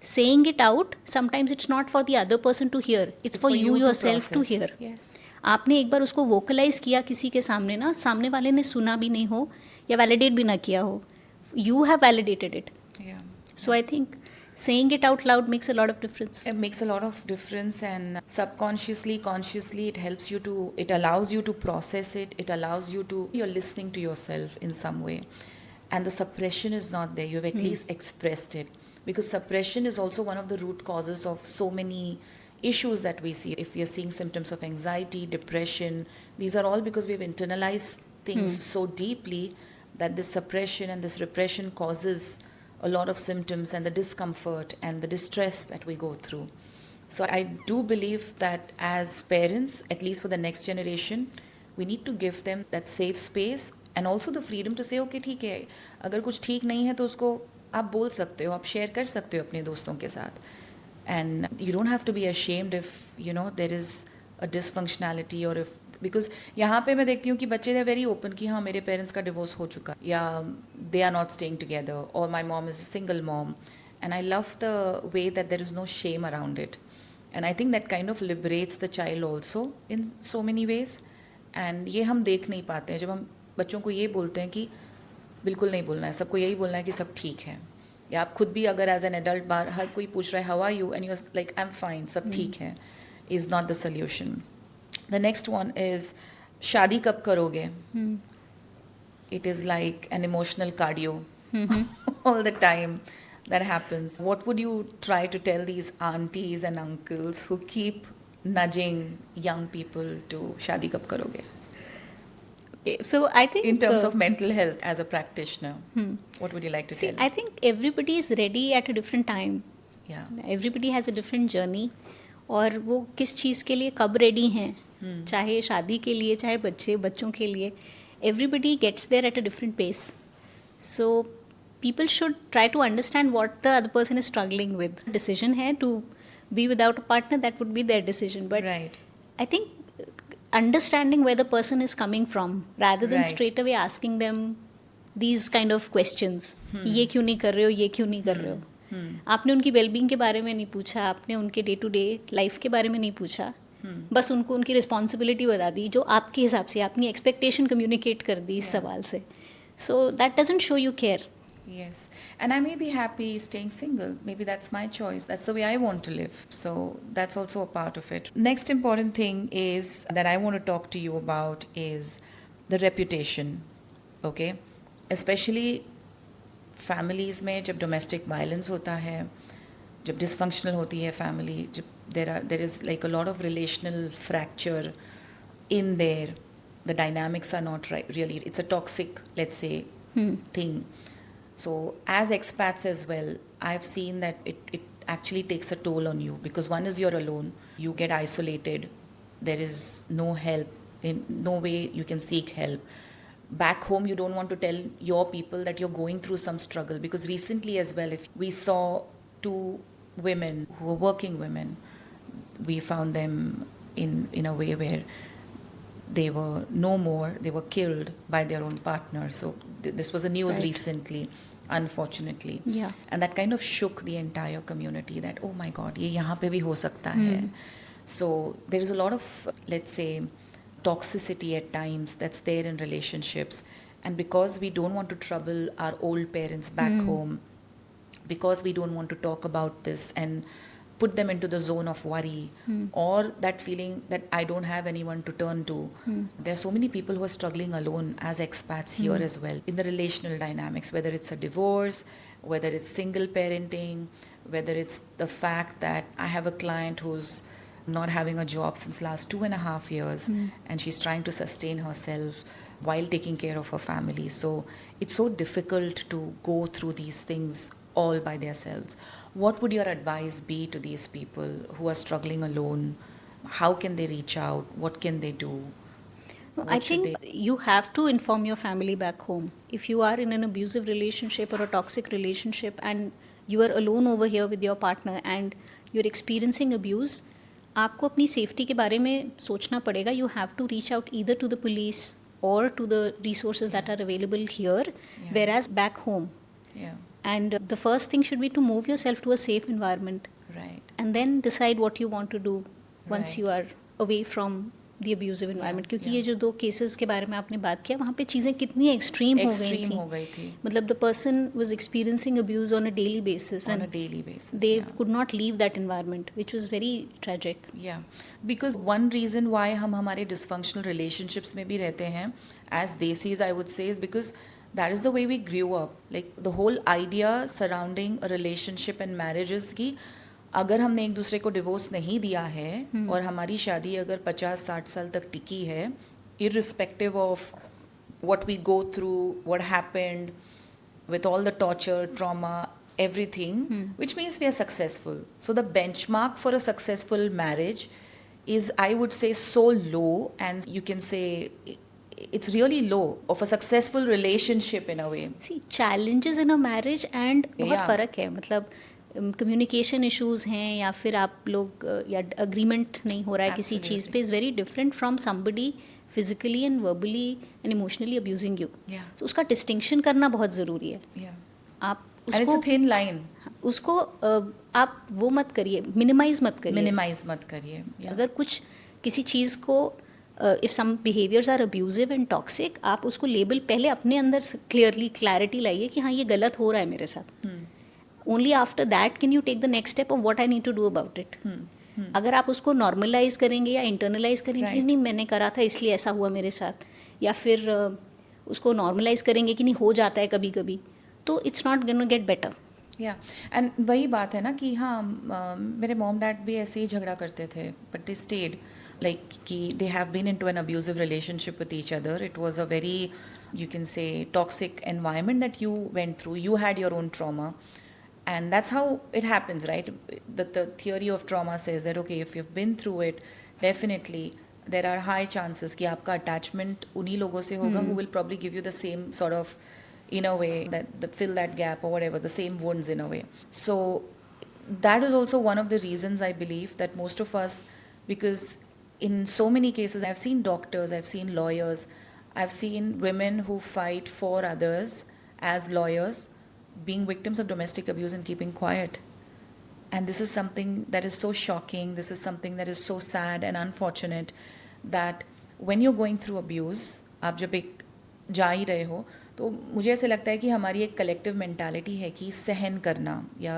saying it out, sometimes it's not for the other person to hear. It's for you yourself to hear. Yes. आपने एक बार उसको vocalize किया किसी के सामने ना, सामने वाले ने सुना भी नहीं हो या validate भी ना किया हो, you have validated it. Yeah. So I think saying it out loud makes a lot of difference. It makes a lot of difference, and subconsciously, consciously, it allows you to process it. It allows you're listening to yourself in some way. And the suppression is not there. You've at least expressed it. Because suppression is also one of the root causes of so many issues that we see. If we are seeing symptoms of anxiety, depression, these are all because we've internalized things so deeply that this suppression and this repression causes a lot of symptoms and the discomfort and the distress that we go through. So I do believe that as parents, at least for the next generation, we need to give them that safe space and also the freedom to say, okay, ठीक है, अगर कुछ ठीक नहीं है तो उसको आप बोल सकते हो, आप शेयर कर सकते हो अपने दोस्तों के साथ. And you don't have to be ashamed if, you know, there is a dysfunctionality or if because यहाँ पे मैं देखती हूँ कि बच्चे दे वेरी ओपन कि हाँ मेरे पेरेंट्स का डिवोर्स हो चुका या they are not staying together और my mom is a single mom and I love the way that there is no shame around it and I think that kind of liberates the child also in so many ways. And ये हम देख नहीं पाते हैं जब हम बच्चों को ये बोलते हैं कि बिल्कुल नहीं बोलना है, सबको यही बोलना है कि सब ठीक है. या आप खुद भी अगर एज एन एडल्ट बार हर कोई पूछ रहा है how are you and you are like I am fine, सब ठीक है, is not the solution. The next one is शादी कब करोगे? It is like an emotional cardio all the time that happens. What would you try to tell these aunties and uncles who keep nudging young people to शादी कब करोगे? Okay, so I think In terms of mental health as a practitioner, what would you like to see, tell? I think everybody is ready at a different time. Yeah. Everybody has a different journey. और वो किस चीज़ के लिए कब ready हैं, चाहे शादी के लिए चाहे बच्चों के लिए, everybody gets there at a different pace. So people should try to understand what the other person is struggling with. Decision है to be without a partner, that would be their decision. But Right. I think understanding where the person is coming from rather than Right. straight away asking them these kind of questions. ये क्यों नहीं कर रहे हो, ये क्यों नहीं कर रहे हो. आपने उनकी वेलबींग के बारे में नहीं पूछा, आपने उनके डे टू डे लाइफ के बारे में नहीं पूछा, बस उनको उनकी रिस्पॉन्सिबिलिटी बता दी जो आपके हिसाब से अपनी एक्सपेक्टेशन कम्युनिकेट कर दी इस सवाल से. So that doesn't show you care. Yes, and I may be happy staying single. Maybe that's my choice. That's the way I want to live. So that's also a part of it. Next important thing is that I want to talk to you about is the reputation. Okay, especially families में जब domestic violence होता है, जब dysfunctional होती है family, जब there is like a lot of relational fracture in there. The dynamics are not right. Really, it's a toxic, let's say, thing. So as expats as well, I've seen that it actually takes a toll on you because one is you're alone, you get isolated, there is no help In no way you can seek help. Back home, you don't want to tell your people that you're going through some struggle, because recently as well, if we saw two women who were working women, we found them in a way where they were no more, they were killed by their own partner. So this was a news Right. recently, unfortunately. Yeah. And that kind of shook the entire community, that oh my god, ye yahan pe bhi ho sakta hai. So there is a lot of, let's say, toxicity at times that's there in relationships, and because we don't want to trouble our old parents back home, because we don't want to talk about this and put them into the zone of worry, or that feeling that I don't have anyone to turn to. There are so many people who are struggling alone as expats here as well, in the relational dynamics, whether it's a divorce, whether it's single parenting, whether it's the fact that I have a client who's not having a job since last 2.5 years, and she's trying to sustain herself while taking care of her family. So it's so difficult to go through these things all by themselves. What would your advice be to these people who are struggling alone? How can they reach out? What can they do? No, What I should think you have to inform your family back home. If you are in an abusive relationship or a toxic relationship and you are alone over here with your partner and you're experiencing abuse, आपको अपनी safety के बारे में सोचना पड़ेगा. You have to reach out either to the police or to the resources that are available here, whereas back home. Yeah, And the first thing should be to move yourself to a safe environment right. and then decide what you want to do once Right. you are away from the abusive environment. क्योंकि yeah. ये जो 2 cases के बारे में आपने बात किया, वहाँ पे चीज़ें कितनी एक्सट्रीम हो गई Extreme थी. हो गई थी मतलब the person was experiencing abuse on a daily basis on a and daily basis. they yeah. could not leave that environment, which was very tragic. Yeah, because one reason why हम हमारे dysfunctional relationships में भी रहते हैं as desis, I would say, is because that is the way we grew up. Like the whole idea surrounding a relationship and marriage is कि अगर हमने एक दूसरे को डिवोर्स नहीं दिया है और हमारी शादी अगर 50-60 साल तक टिकी है, irrespective of what we go through, what happened, with all the torture, trauma, everything, which means we are successful. So the benchmark for a successful marriage is, I would say, so low, and you can say it's really low, of a successful relationship in a way. See, challenges in a marriage and बहुत Yeah. फ़र्क है. मतलब communication issues हैं या फिर आप लोग या अग्रीमेंट नहीं हो रहा है किसी चीज़ पे, is very different from somebody physically and verbally and emotionally abusing you. Yeah. तो उसका डिस्टिंक्शन करना बहुत ज़रूरी है. Yeah. आप And it's a उसको thin line. उसको आप वो मत करिए, मिनिमाइज मत करिए. Minimize मत करिए. Yeah. अगर कुछ किसी चीज़ को if some behaviours are abusive and toxic, आप उसको लेबल पहले अपने अंदर क्लैरिटी लाइए कि हाँ ये गलत हो रहा है मेरे साथ. Only after that can you take the next step of what I need to do about it. अगर आप उसको नॉर्मलाइज करेंगे या इंटरनलाइज करेंगे कि Right. नहीं मैंने करा था इसलिए ऐसा हुआ मेरे साथ, या फिर उसको नॉर्मलाइज करेंगे कि नहीं हो जाता है कभी कभी, तो it's not gonna get better. या एंड वही बात है ना कि हाँ मेरे मॉम डैड भी ऐसे ही झगड़ा करते थे, बट दे स्टेड लाइक कि they have been into an abusive relationship with each other. It was a very, you can say, toxic environment that you went through. You had your own trauma, and that's how it happens, right? The theory of trauma says that okay, if you've been through it, definitely there are high chances कि आपका attachment उन्हीं लोगों से होगा who will probably give you the same sort of, in a way, that fill that gap or whatever, the same wounds in a way. So that is also one of the reasons I believe that most of us, because in so many cases I've seen doctors, I've seen lawyers, I've seen women who fight for others as lawyers being victims of domestic abuse and keeping quiet. And this is something that is so shocking, this is something that is so sad and unfortunate, that when you're going through abuse, आप जब एक जा ही रहे हो, तो मुझे ऐसे लगता है कि हमारी एक कलेक्टिव मेंटालिटी है कि सहन करना या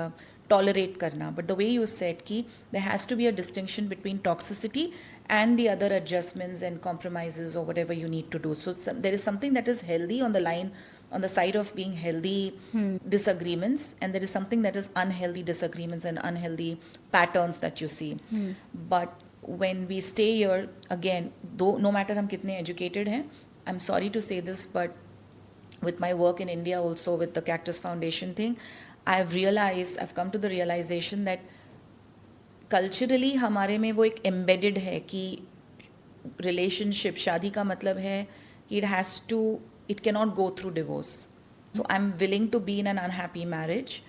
टॉलरेट करना. But the way you said कि there has to be a distinction between toxicity and the other adjustments and compromises or whatever you need to do. So there is something that is healthy on the line, on the side of being healthy disagreements, and there is something that is unhealthy disagreements and unhealthy patterns that you see. But when we stay here, again, though no matter हम कितने educated हैं, I'm sorry to say this, but with my work in India also with the Cactus Foundation thing, I've come to the realization that culturally हमारे में वो एक embedded है कि relationship, शादी का मतलब है it has to, it cannot go through divorce. So I'm willing to be in an unhappy marriage,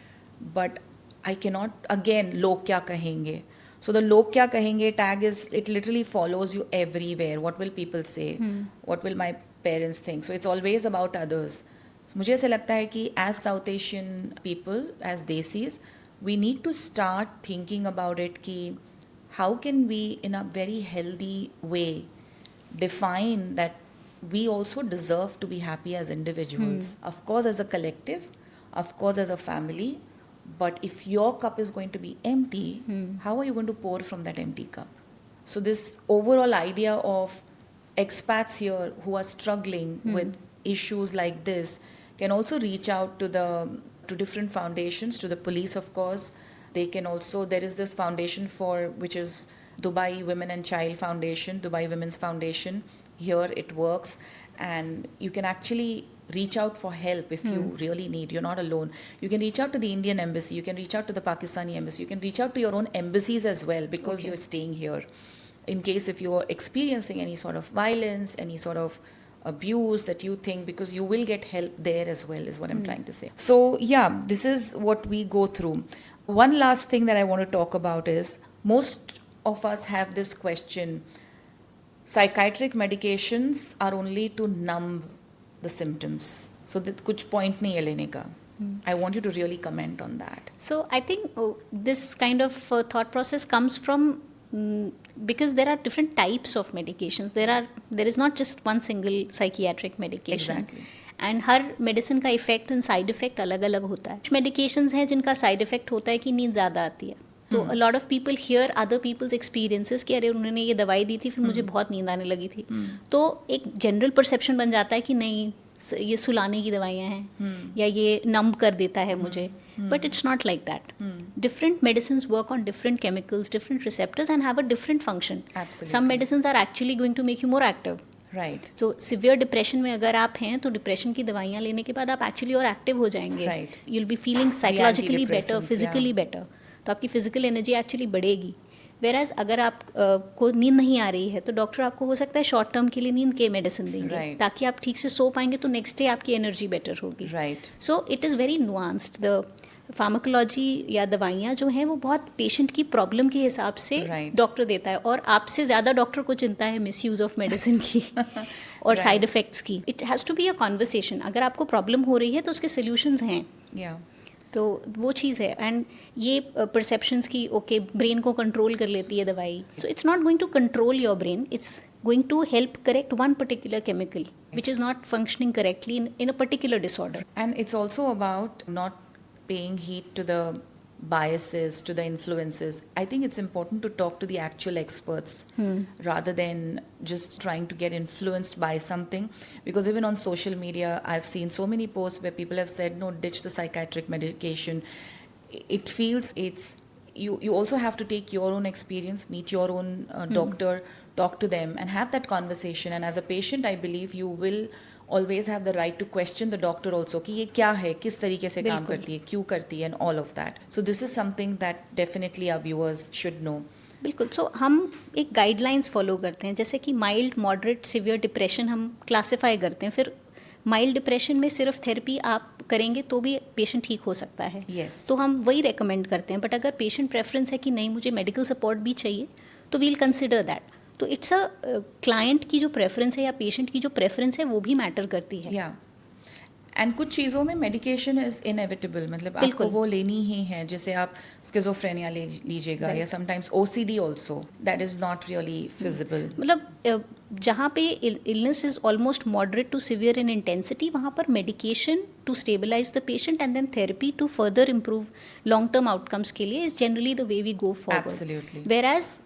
but I cannot, again, log kya kahenge. So the log kya kahenge tag is, it literally follows you everywhere. What will people say? What will my parents think? So it's always about others. So मुझे ऐसा लगता है कि as South Asian people, as Desis, we need to start thinking about it कि how can we in a very healthy way define that we also deserve to be happy as individuals. Of course as a collective, of course as a family, but if your cup is going to be empty, how are you going to pour from that empty cup? So this overall idea of expats here who are struggling with issues like this can also reach out to different foundations, to the police, of course. They can also, there is this foundation which is Dubai Women and Child Foundation, Dubai Women's Foundation. Here it works, and you can actually reach out for help if you really need. You're not alone. You can reach out to the Indian embassy, you can reach out to the Pakistani embassy, you can reach out to your own embassies as well, because you're staying here. In case if you're experiencing any sort of violence, any sort of abuse that you think, because you will get help there as well, is what I'm trying to say. So yeah, this is what we go through. One last thing that I want to talk about is, most of us have this question, psychiatric medications are only to numb the symptoms. So that kuch point nahi hai lene ka. I want you to really comment on that. So I think this kind of thought process comes from because there are different types of medications. There is not just one single psychiatric medication. Exactly. And her medicine का effect and side effect अलग अलग होता है. कुछ medications हैं जिनका side effect होता है कि नींद ज़्यादा आती है. तो a lot of people hear other people's experiences कि अरे उन्होंने ये दवाई दी थी फिर मुझे बहुत नींद आने लगी थी. तो एक जनरल परसेप्शन बन जाता है कि नहीं ये सुलाने की दवाइयाँ हैं या ये नम्ब कर देता है मुझे. But it's not like that. Different medicines work on different chemicals, different receptors and have a different function. Some medicines are actually going to make you more active. Right. तो सिवियर डिप्रेशन में अगर आप हैं तो depression की दवाइयाँ लेने के बाद आप एक्चुअली और एक्टिव हो जाएंगे. Right. You will be feeling psychologically better, antidepressants, physically better. तो आपकी फिजिकल एनर्जी एक्चुअली बढ़ेगी. वेराज अगर आप को नींद नहीं आ रही है तो डॉक्टर आपको हो सकता है शॉर्ट टर्म के लिए नींद के मेडिसिन देंगे. Right. ताकि आप ठीक से सो पाएंगे तो नेक्स्ट डे आपकी एनर्जी बेटर होगी. Right. So it is very nuanced. The pharmacology या दवाइयाँ जो हैं वो बहुत पेशेंट की प्रॉब्लम के हिसाब से Right. डॉक्टर देता है. और आपसे ज़्यादा डॉक्टर को चिंता है मिसयूज़ ऑफ मेडिसिन की और Right. साइड इफ़ेक्ट्स की. It has to be a conversation. अगर आपको प्रॉब्लम हो रही है तो उसके सोल्यूशंस हैं. Yeah. तो वो चीज़ है. एंड ये परसेप्शंस की ओके ब्रेन को कंट्रोल कर लेती है दवाई. So it's not going to control your brain. It's going to help correct one particular chemical which is not functioning correctly in a particular disorder. And it's also about not paying heed to the biases, to the influences. I think it's important to talk to the actual experts rather than just trying to get influenced by something. Because even on social media, I've seen so many posts where people have said, no, ditch the psychiatric medication. It feels you also have to take your own experience, meet your own doctor, talk to them and have that conversation. And as a patient, I believe you will always have the right to question the doctor also कि ये क्या है, किस तरीके से काम करती है, क्यों करती है, and all of that. So this is something that definitely our viewers should know. बिल्कुल. सो हम एक गाइडलाइंस फॉलो करते हैं. जैसे कि माइल्ड, मॉडरेट, सिवियर डिप्रेशन हम क्लासीफाई करते हैं. फिर माइल्ड डिप्रेशन में सिर्फ थेरेपी आप करेंगे तो भी पेशेंट ठीक हो सकता है. Yes. तो हम वही रेकमेंड करते हैं. बट अगर पेशेंट प्रेफरेंस है कि नहीं मुझे मेडिकल सपोर्ट भी चाहिए तो वील कंसिडर दैट. तो इट्स अ क्लाइंट की जो प्रेफरेंस है या पेशेंट की जो प्रेफरेंस है वो भी मैटर करती है. Yeah. एंड कुछ चीज़ों में मेडिकेशन इज़ इनएविटेबल. मतलब आपको वो लेनी ही है. जैसे आप स्किज़ोफ्रेनिया लीजिएगा या sometimes OCD also, that is not really feasible. मतलब जहाँ पे illness is almost moderate to severe in intensity वहाँ पर medication to stabilise the patient and then therapy to further improve long term outcomes के लिए is generally the way we go forward. Absolutely. Whereas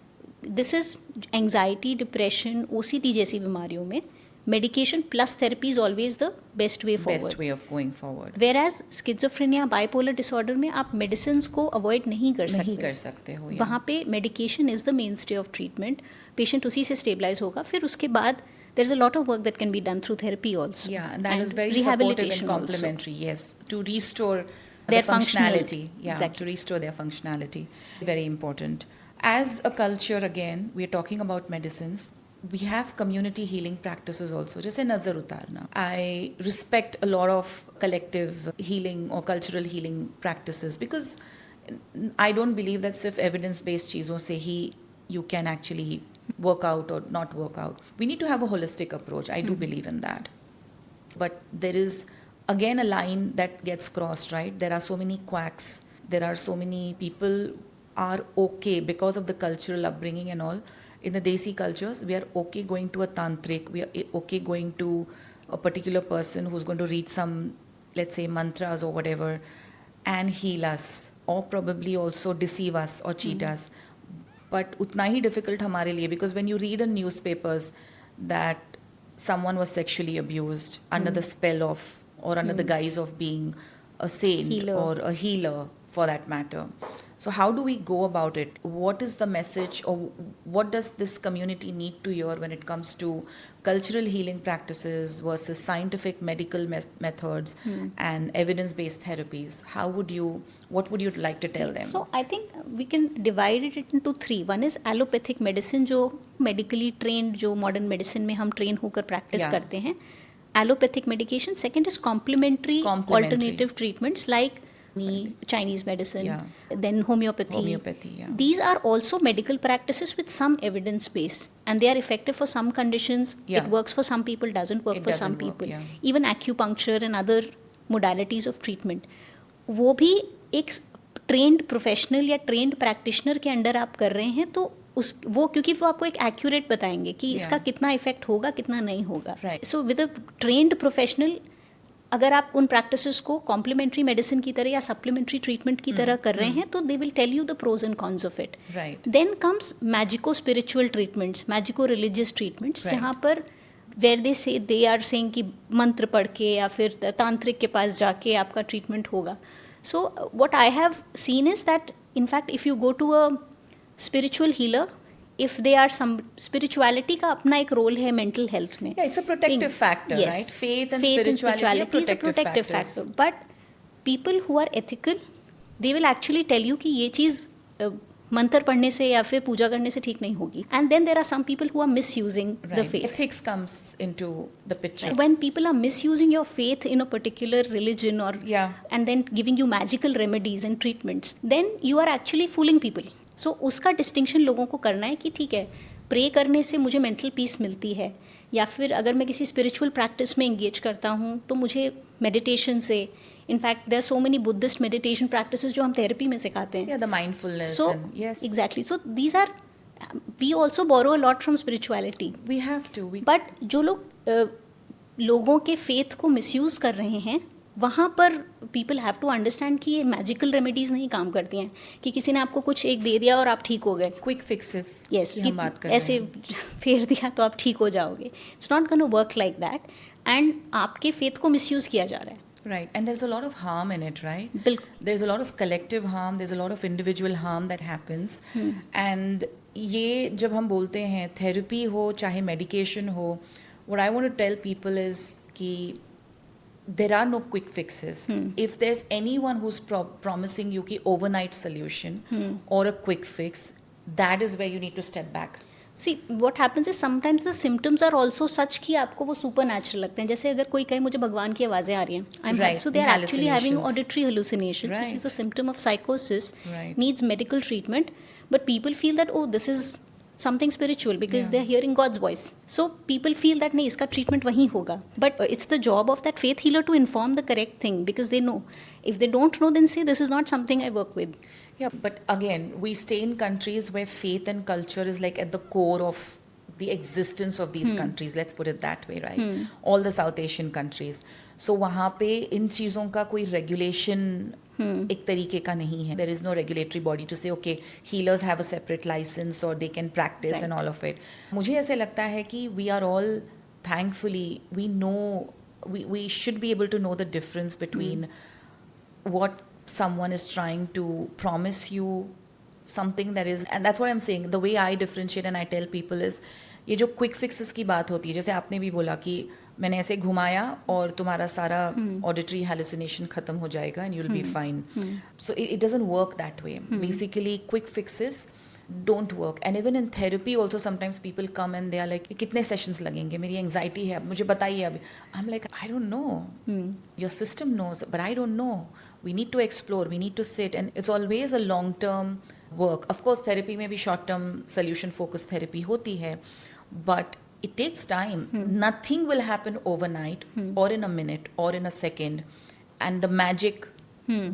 this is anxiety, depression, OCD जैसी बीमारियों में medication plus therapy is always the best way forward. Best way of going forward. Whereas schizophrenia, bipolar disorder में आप medicines को avoid नहीं कर सकते हो. वहाँ पे medication is the mainstay of treatment. Patient उसी से stabilize होगा. फिर उसके बाद there is a lot of work that can be done through therapy also. Yeah, and that is very supportive and complementary. Yes, to restore their functionality. Yeah, exactly. To restore their functionality. Very important. As a culture, again, we are talking about medicines. we have community healing practices also. जैसे नज़र उतारना. I respect a lot of collective healing or cultural healing practices because I don't believe that सिर्फ evidence-based चीज़ों से ही you can actually work out or not work out. We need to have a holistic approach. I do believe in that. But there is again a line that gets crossed, right? There are so many quacks. There are so many people are okay because of the cultural upbringing and all. In the Desi cultures, we are okay going to a tantric. We are okay going to a particular person who's going to read some, let's say, mantras or whatever, and heal us, or probably also deceive us or cheat us. But utna hi difficult hamare liye, because when you read in newspapers that someone was sexually abused under the spell of or under the guise of being a saint Healer. or a healer for that matter. So how do we go about it? What is the message, or what does this community need to hear when it comes to cultural healing practices versus scientific medical methods and evidence-based therapies? What would you like to tell them? So I think we can divide it into three. One is allopathic medicine, जो medically trained, जो modern medicine में हम train होकर practice Yeah. करते हैं. Allopathic medication. Second is complementary alternative treatments like Chinese medicine, Yeah. then homeopathy. Homeopathy, yeah. These are also medical practices with some evidence base, and they are effective for some conditions. Yeah. It works for some people, doesn't work It for some doesn't work, people. yeah. Even acupuncture and other modalities of treatment, वो भी एक trained professional या trained practitioner के under आप कर रहे हैं, तो वो क्योंकि वो आपको एक accurate बताएंगे कि इसका कितना इफेक्ट होगा, कितना नहीं होगा. Right. So with a trained professional, अगर आप उन प्रैक्टिसेस को कॉम्प्लीमेंट्री मेडिसिन की तरह या सप्लीमेंट्री ट्रीटमेंट की तरह कर रहे हैं, तो they will tell you the pros and cons of it. Right. Then comes magico spiritual treatments, magico religious treatments, Right. जहाँ पर वेर दे आर सेइंग कि मंत्र पढ़ के या फिर तांत्रिक के पास जाके आपका ट्रीटमेंट होगा. So what I have seen is that in fact if you go to a spiritual healer, if they are some spirituality का अपना एक रोल है mental health में. Yeah, it's a protective factor, Yes. right? Faith and spirituality are is a protective factors. factor. But people who are ethical, they will actually tell you कि ये चीज़ मंत्र पढ़ने से या फिर पूजा करने से ठीक नहीं होगी. And then there are some people who are misusing the Right. faith. Ethics comes into the picture. When people are misusing your faith in a particular religion or Yeah. and then giving you magical remedies and treatments, then you are actually fooling people. So उसका distinction लोगों को करना है कि ठीक है, pray करने से मुझे मेंटल पीस मिलती है, या फिर अगर मैं किसी स्पिरिचुअल प्रैक्टिस में इंगेज करता हूँ तो मुझे मेडिटेशन से, in fact there are so many Buddhist meditation practices जो हम थेरेपी में सिखाते हैं. Yeah, the mindfulness. So and yes, exactly. So these are, we also borrow a lot from spirituality. we have to. But जो लोग लोगों के फेथ को मिसयूज़ कर रहे हैं, वहाँ पर पीपल हैव टू अंडरस्टैंड कि ये मैजिकल रेमेडीज़ नहीं काम करती हैं कि किसी ने आपको कुछ एक दे दिया और आप ठीक हो गए. Quick fixes. यस, की हम बात कर रहे ऐसे हैं. फेर दिया तो आप ठीक हो जाओगे. It's not gonna work like that, and आपके फेथ को मिसयूज़ किया जा रहा है. Right, and there's a lot of harm in it, right? बिल्कुल. There's a lot of collective harm, there's a lot of individual harm that happens. And ये जब हम बोलते हैं therapy हो चाहे medication हो, what I want to tell people is कि there are no quick fixes. If there's anyone who's promising you ki overnight solution or a quick fix, that is where you need to step back. See what happens is sometimes the symptoms are also such कि आपको वो super natural लगते हैं. जैसे अगर कोई कहे मुझे भगवान की आवाज़ें आ रही हैं, I am Right, so they are actually having hallucinations. Auditory hallucinations, which is a Right. symptom of psychosis, Right. needs medical treatment, but people feel that oh this is something spiritual because they are hearing God's voice. So people feel that नहीं, इसका treatment वहीं होगा. But it's the job of that faith healer to inform the correct thing, because they know. If they don't know, then say this is not something I work with. Yeah, but again, we stay in countries where faith and culture is like at the core of the existence of these countries. Let's put it that way, right? All the South Asian countries. So वहाँ पे इन चीज़ों का कोई regulation एक तरीके का नहीं है. There is no regulatory body to say, okay, healers have a separate license or they can practice and all of it. मुझे ऐसे लगता है कि we are all, thankfully, we know, we should be able to know the difference between what someone is trying to promise you, something that is, and that's what I'm saying, the way I differentiate and I tell people is, ये जो quick fixes की बात होती है, जैसे आपने भी बोला कि मैंने ऐसे घुमाया और तुम्हारा सारा auditory hallucination खत्म हो जाएगा and you'll be fine. So it doesn't work that way. Basically, quick fixes don't work. And even in therapy also sometimes people come and they are like, कितने sessions लगेंगे, मेरी anxiety है, मुझे बताइए अभी. I'm like, I don't know. Your system knows, but I don't know. We need to explore, we need to sit, and it's always a long term work. Of course therapy में भी short term solution focused therapy होती है, but it takes time. Nothing will happen overnight or in a minute or in a second, and the magic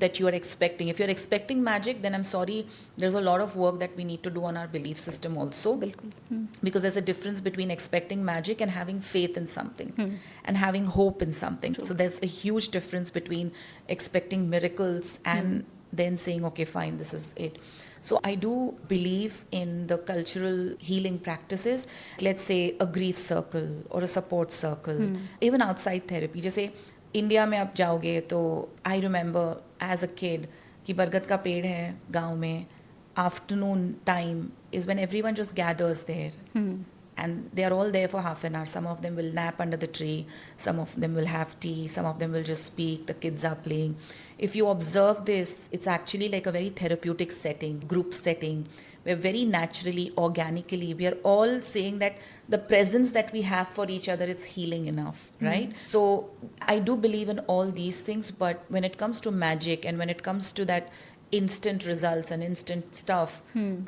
that you are expecting. If you're expecting magic, then I'm sorry, there's a lot of work that we need to do on our belief system also. बिल्कुल. Because there's a difference between expecting magic and having faith in something and having hope in something. So there's a huge difference between expecting miracles and then saying, okay, fine, this is it. So I do believe in the cultural healing practices. Let's say a grief circle or a support circle, even outside therapy. जैसे India में आप जाओगे तो I remember as a kid कि बरगद का पेड़ है गांव में, afternoon time is when everyone just gathers there and they are all there for half an hour. Some of them will nap under the tree, some of them will have tea, some of them will just speak, the kids are playing. If you observe this, it's actually like a very therapeutic setting, group setting, where very naturally, organically, we are all saying that the presence that we have for each other, it's healing enough, right? So I do believe in all these things, but when it comes to magic and when it comes to that instant results and instant stuff,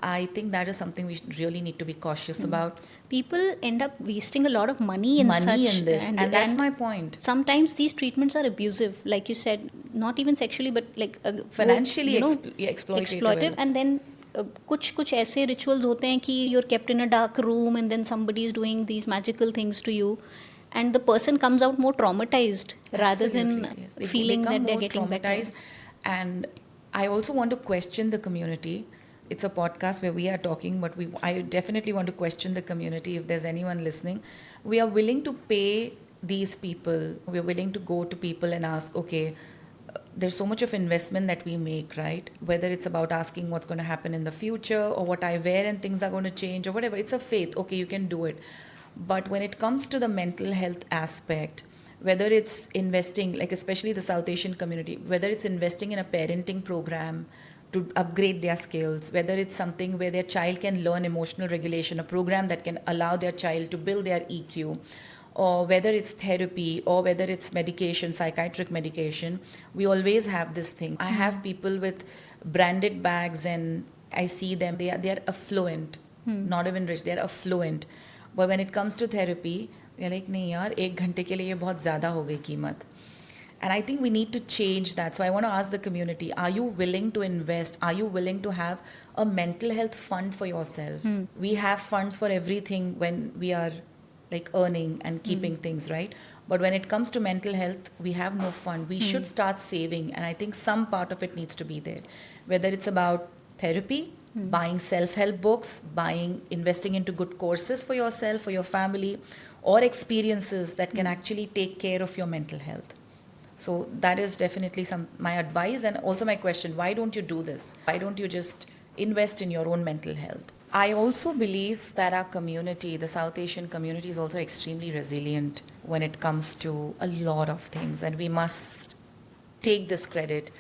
I think that is something we really need to be cautious about. People end up wasting a lot of money in This, and that's my point. Sometimes these treatments are abusive, like you said, not even sexually, but like Financially exploitative. And then कुछ ऐसे rituals होते हैं कि you're kept in a dark room and then somebody is doing these magical things to you, and the person comes out more traumatized rather than yes. feeling that they're more getting traumatized. better. And I also want to question the community. It's a podcast where we are talking, but I definitely want to question the community. If there's anyone listening, we are willing to pay these people. We're willing to go to people and ask, okay, there's so much of investment that we make, right? Whether it's about asking what's going to happen in the future or what I wear and things are going to change or whatever. It's a faith. Okay, you can do it. But when it comes to the mental health aspect, whether it's investing, like especially the South Asian community, whether it's investing in a parenting program to upgrade their skills, whether it's something where their child can learn emotional regulation, a program that can allow their child to build their EQ, or whether it's therapy or whether it's medication, psychiatric medication, we always have this thing. I have people with branded bags and I see them, they are affluent, not even rich, they are affluent. But when it comes to therapy, they're like, नहीं यार, 1 घंटे के लिए ये बहुत ज़्यादा हो गई कीमत. And I think we need to change that. So I want to ask the community, are you willing to invest? Are you willing to have a mental health fund for yourself? We have funds for everything when we are like earning and keeping things, right? But when it comes to mental health, we have no fund. We should start saving. And I think some part of it needs to be there. Whether it's about therapy, buying self-help books, investing into good courses for yourself, for your family, or experiences that can actually take care of your mental health. So that is definitely my advice, and also my question, why don't you do this? Why don't you just invest in your own mental health? I also believe that our community, the South Asian community, is also extremely resilient when it comes to a lot of things, and we must take this credit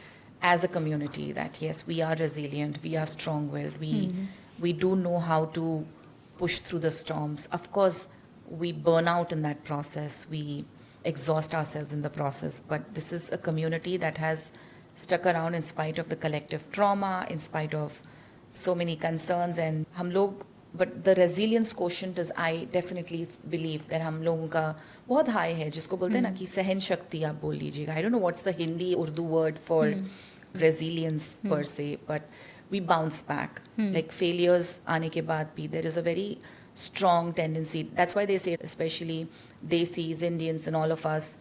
as a community that yes, we are resilient, we are strong-willed, we do know how to push through the storms. Of course, we burn out in that process, we exhaust ourselves in the process, but this is a community that has stuck around in spite of the collective trauma, in spite of so many concerns, and but the resilience quotient is, I definitely believe that हम लोगों का बहुत high है, जिसको बोलते हैं ना कि सहन शक्ति आप बोल लीजिएगा. I don't know what's the Hindi Urdu word for resilience per se, but we bounce back. Like failures आने के बाद भी there is a very strong tendency. That's why they say, especially Desis, Indians, and all of us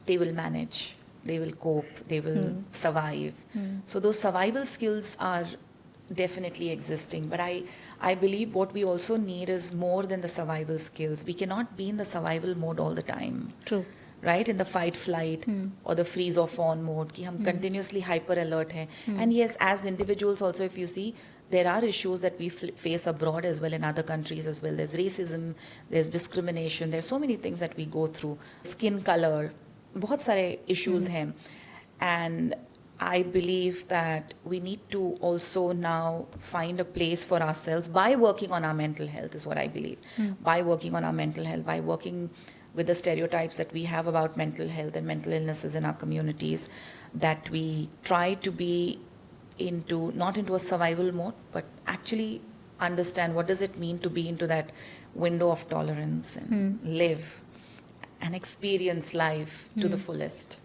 they will manage, they will cope, they will survive. So those survival skills are definitely existing. But I believe what we also need is more than the survival skills. We cannot be in the survival mode all the time. True. Right? In the fight, flight, or the freeze or fawn mode, कि हम continuously hyper alert हैं. And yes, as individuals also, if you see, there are issues that we face abroad as well, in other countries as well. There's racism, there's discrimination, there's so many things that we go through. Skin color, बहुत सारे issues हैं. And I believe that we need to also now find a place for ourselves by working on our mental health, is what I believe. By working on our mental health, by working with the stereotypes that we have about mental health and mental illnesses in our communities, that we try to be not into a survival mode, but actually understand what does it mean to be into that window of tolerance and live and experience life to the fullest.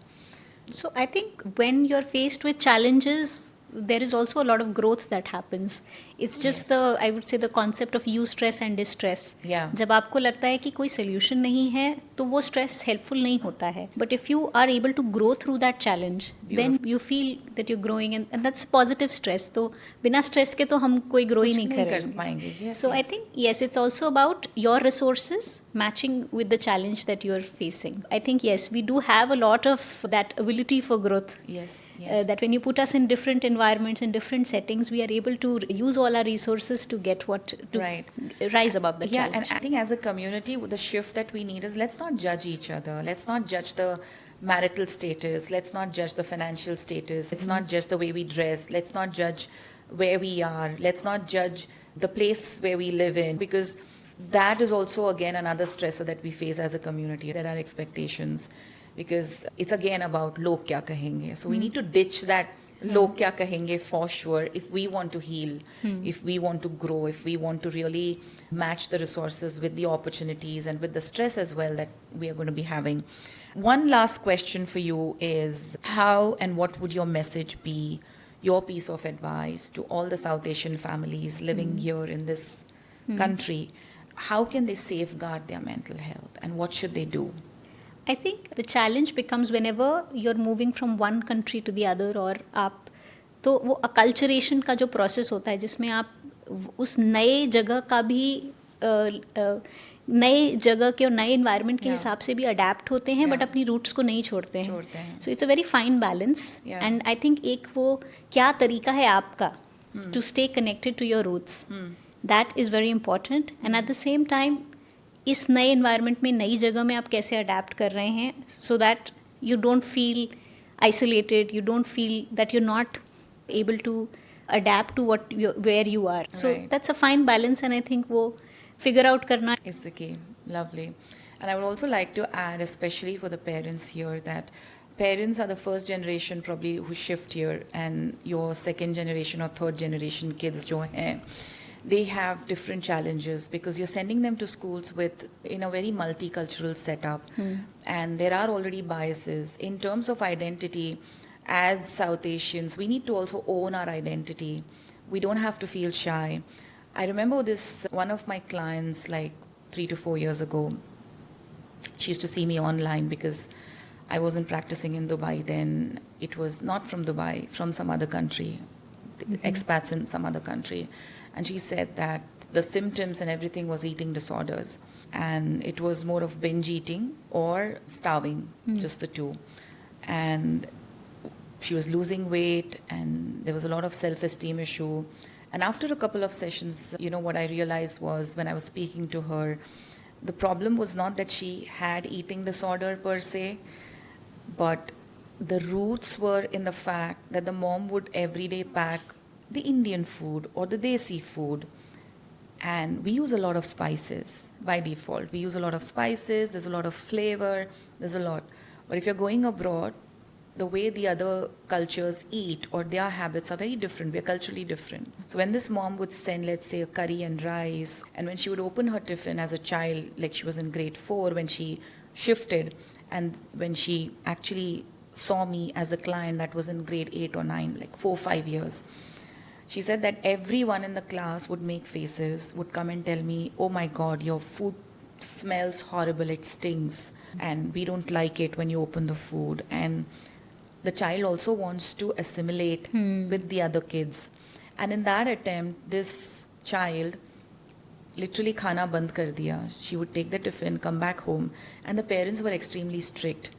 So I think when you're faced with challenges, there is also a lot of growth that happens. It's just Yes. I would say the concept of eustress and distress. Yeah. जब आपको लगता है कि कोई solution नहीं है तो वो stress helpful नहीं होता है. But if you are able to grow through that challenge, then you feel that you're growing and that's positive stress. तो बिना stress के तो हम कोई grow ही कुछ नहीं नहीं कर करेंगे. पाएंगे. Yes, So I yes. think yes, it's also about your resources matching with the challenge that you're facing. I think yes, we do have a lot of that ability for growth. Yes, yes. That when you put us in different environments in different settings, we are able to use all our resources to get Right. rise above the Yeah, challenge. and I think as a community, the shift that we need is let's not judge each other. Let's not judge the marital status. Let's not judge the financial status. Let's not judge the way we dress. Let's not judge where we are. Let's not judge the place where we live in, because that is also again another stressor that we face as a community. There are expectations, because it's again about log kya kahenge. So we need to ditch that log kya kahenge for sure if we want to heal, if we want to grow, if we want to really match the resources with the opportunities and with the stress as well that we are going to be having. One last question for you is, how and what would your message be, your piece of advice to all the South Asian families living here in this country? How can they safeguard their mental health and what should they do? I think the challenge becomes whenever you're moving from one country to the other, और आप तो वो acculturation का जो process होता है जिसमें आप उस नए जगह का भी नए जगह के और नए इन्वायरमेंट के Yeah. हिसाब से भी अडेप्ट होते हैं बट Yeah. अपनी रूट्स को नहीं छोड़ते छोड़ते हैं. So it's a very fine balance Yeah. And I think एक वो क्या तरीका है आपका to stay connected to your roots that is very important and at the same time इस नए इन्वायरमेंट में नई जगह में आप कैसे अडेप्ट कर रहे हैं so that you don't feel isolated, you don't feel that you're not able to adapt to where you are. So Right. that's a fine balance, and I think वो figure out करना Is the key. Lovely. And I would also like to add, especially for the parents here, that parents are the first generation probably who shift here, and your second generation or third generation kids jo hain, they have different challenges because you're sending them to schools in a very multicultural setup, and there are already biases in terms of identity. As South Asians, we need to also own our identity. We don't have to feel shy. I remember one of my clients like 3 to 4 years ago. She used to see me online because I wasn't practicing in Dubai then. It was not from Dubai, from some other country, expats in some other country. And she said that the symptoms and everything was eating disorders. And it was more of binge eating or starving, just the two. And she was losing weight and there was a lot of self-esteem issue. And after a couple of sessions, what I realized was when I was speaking to her, the problem was not that she had eating disorder per se, but the roots were in the fact that the mom would every day pack the Indian food or the desi food. And we use a lot of spices by default. We use a lot of spices, there's a lot of flavor, there's a lot. But if you're going abroad, the way the other cultures eat or their habits are very different. We're culturally different. So when this mom would send, let's say, a curry and rice, and when she would open her tiffin as a child, like she was in grade 4 when she shifted, and when she actually saw me as a client that was in grade 8 or 9, like 4-5 years, she said that everyone in the class would make faces, would come and tell me, oh my God, your food smells horrible, it stings, and we don't like it when you open the food. And the child also wants to assimilate with the other kids. And in that attempt, this child literally khana band kar diya. She would take the tiffin, come back home, and the parents were extremely strict.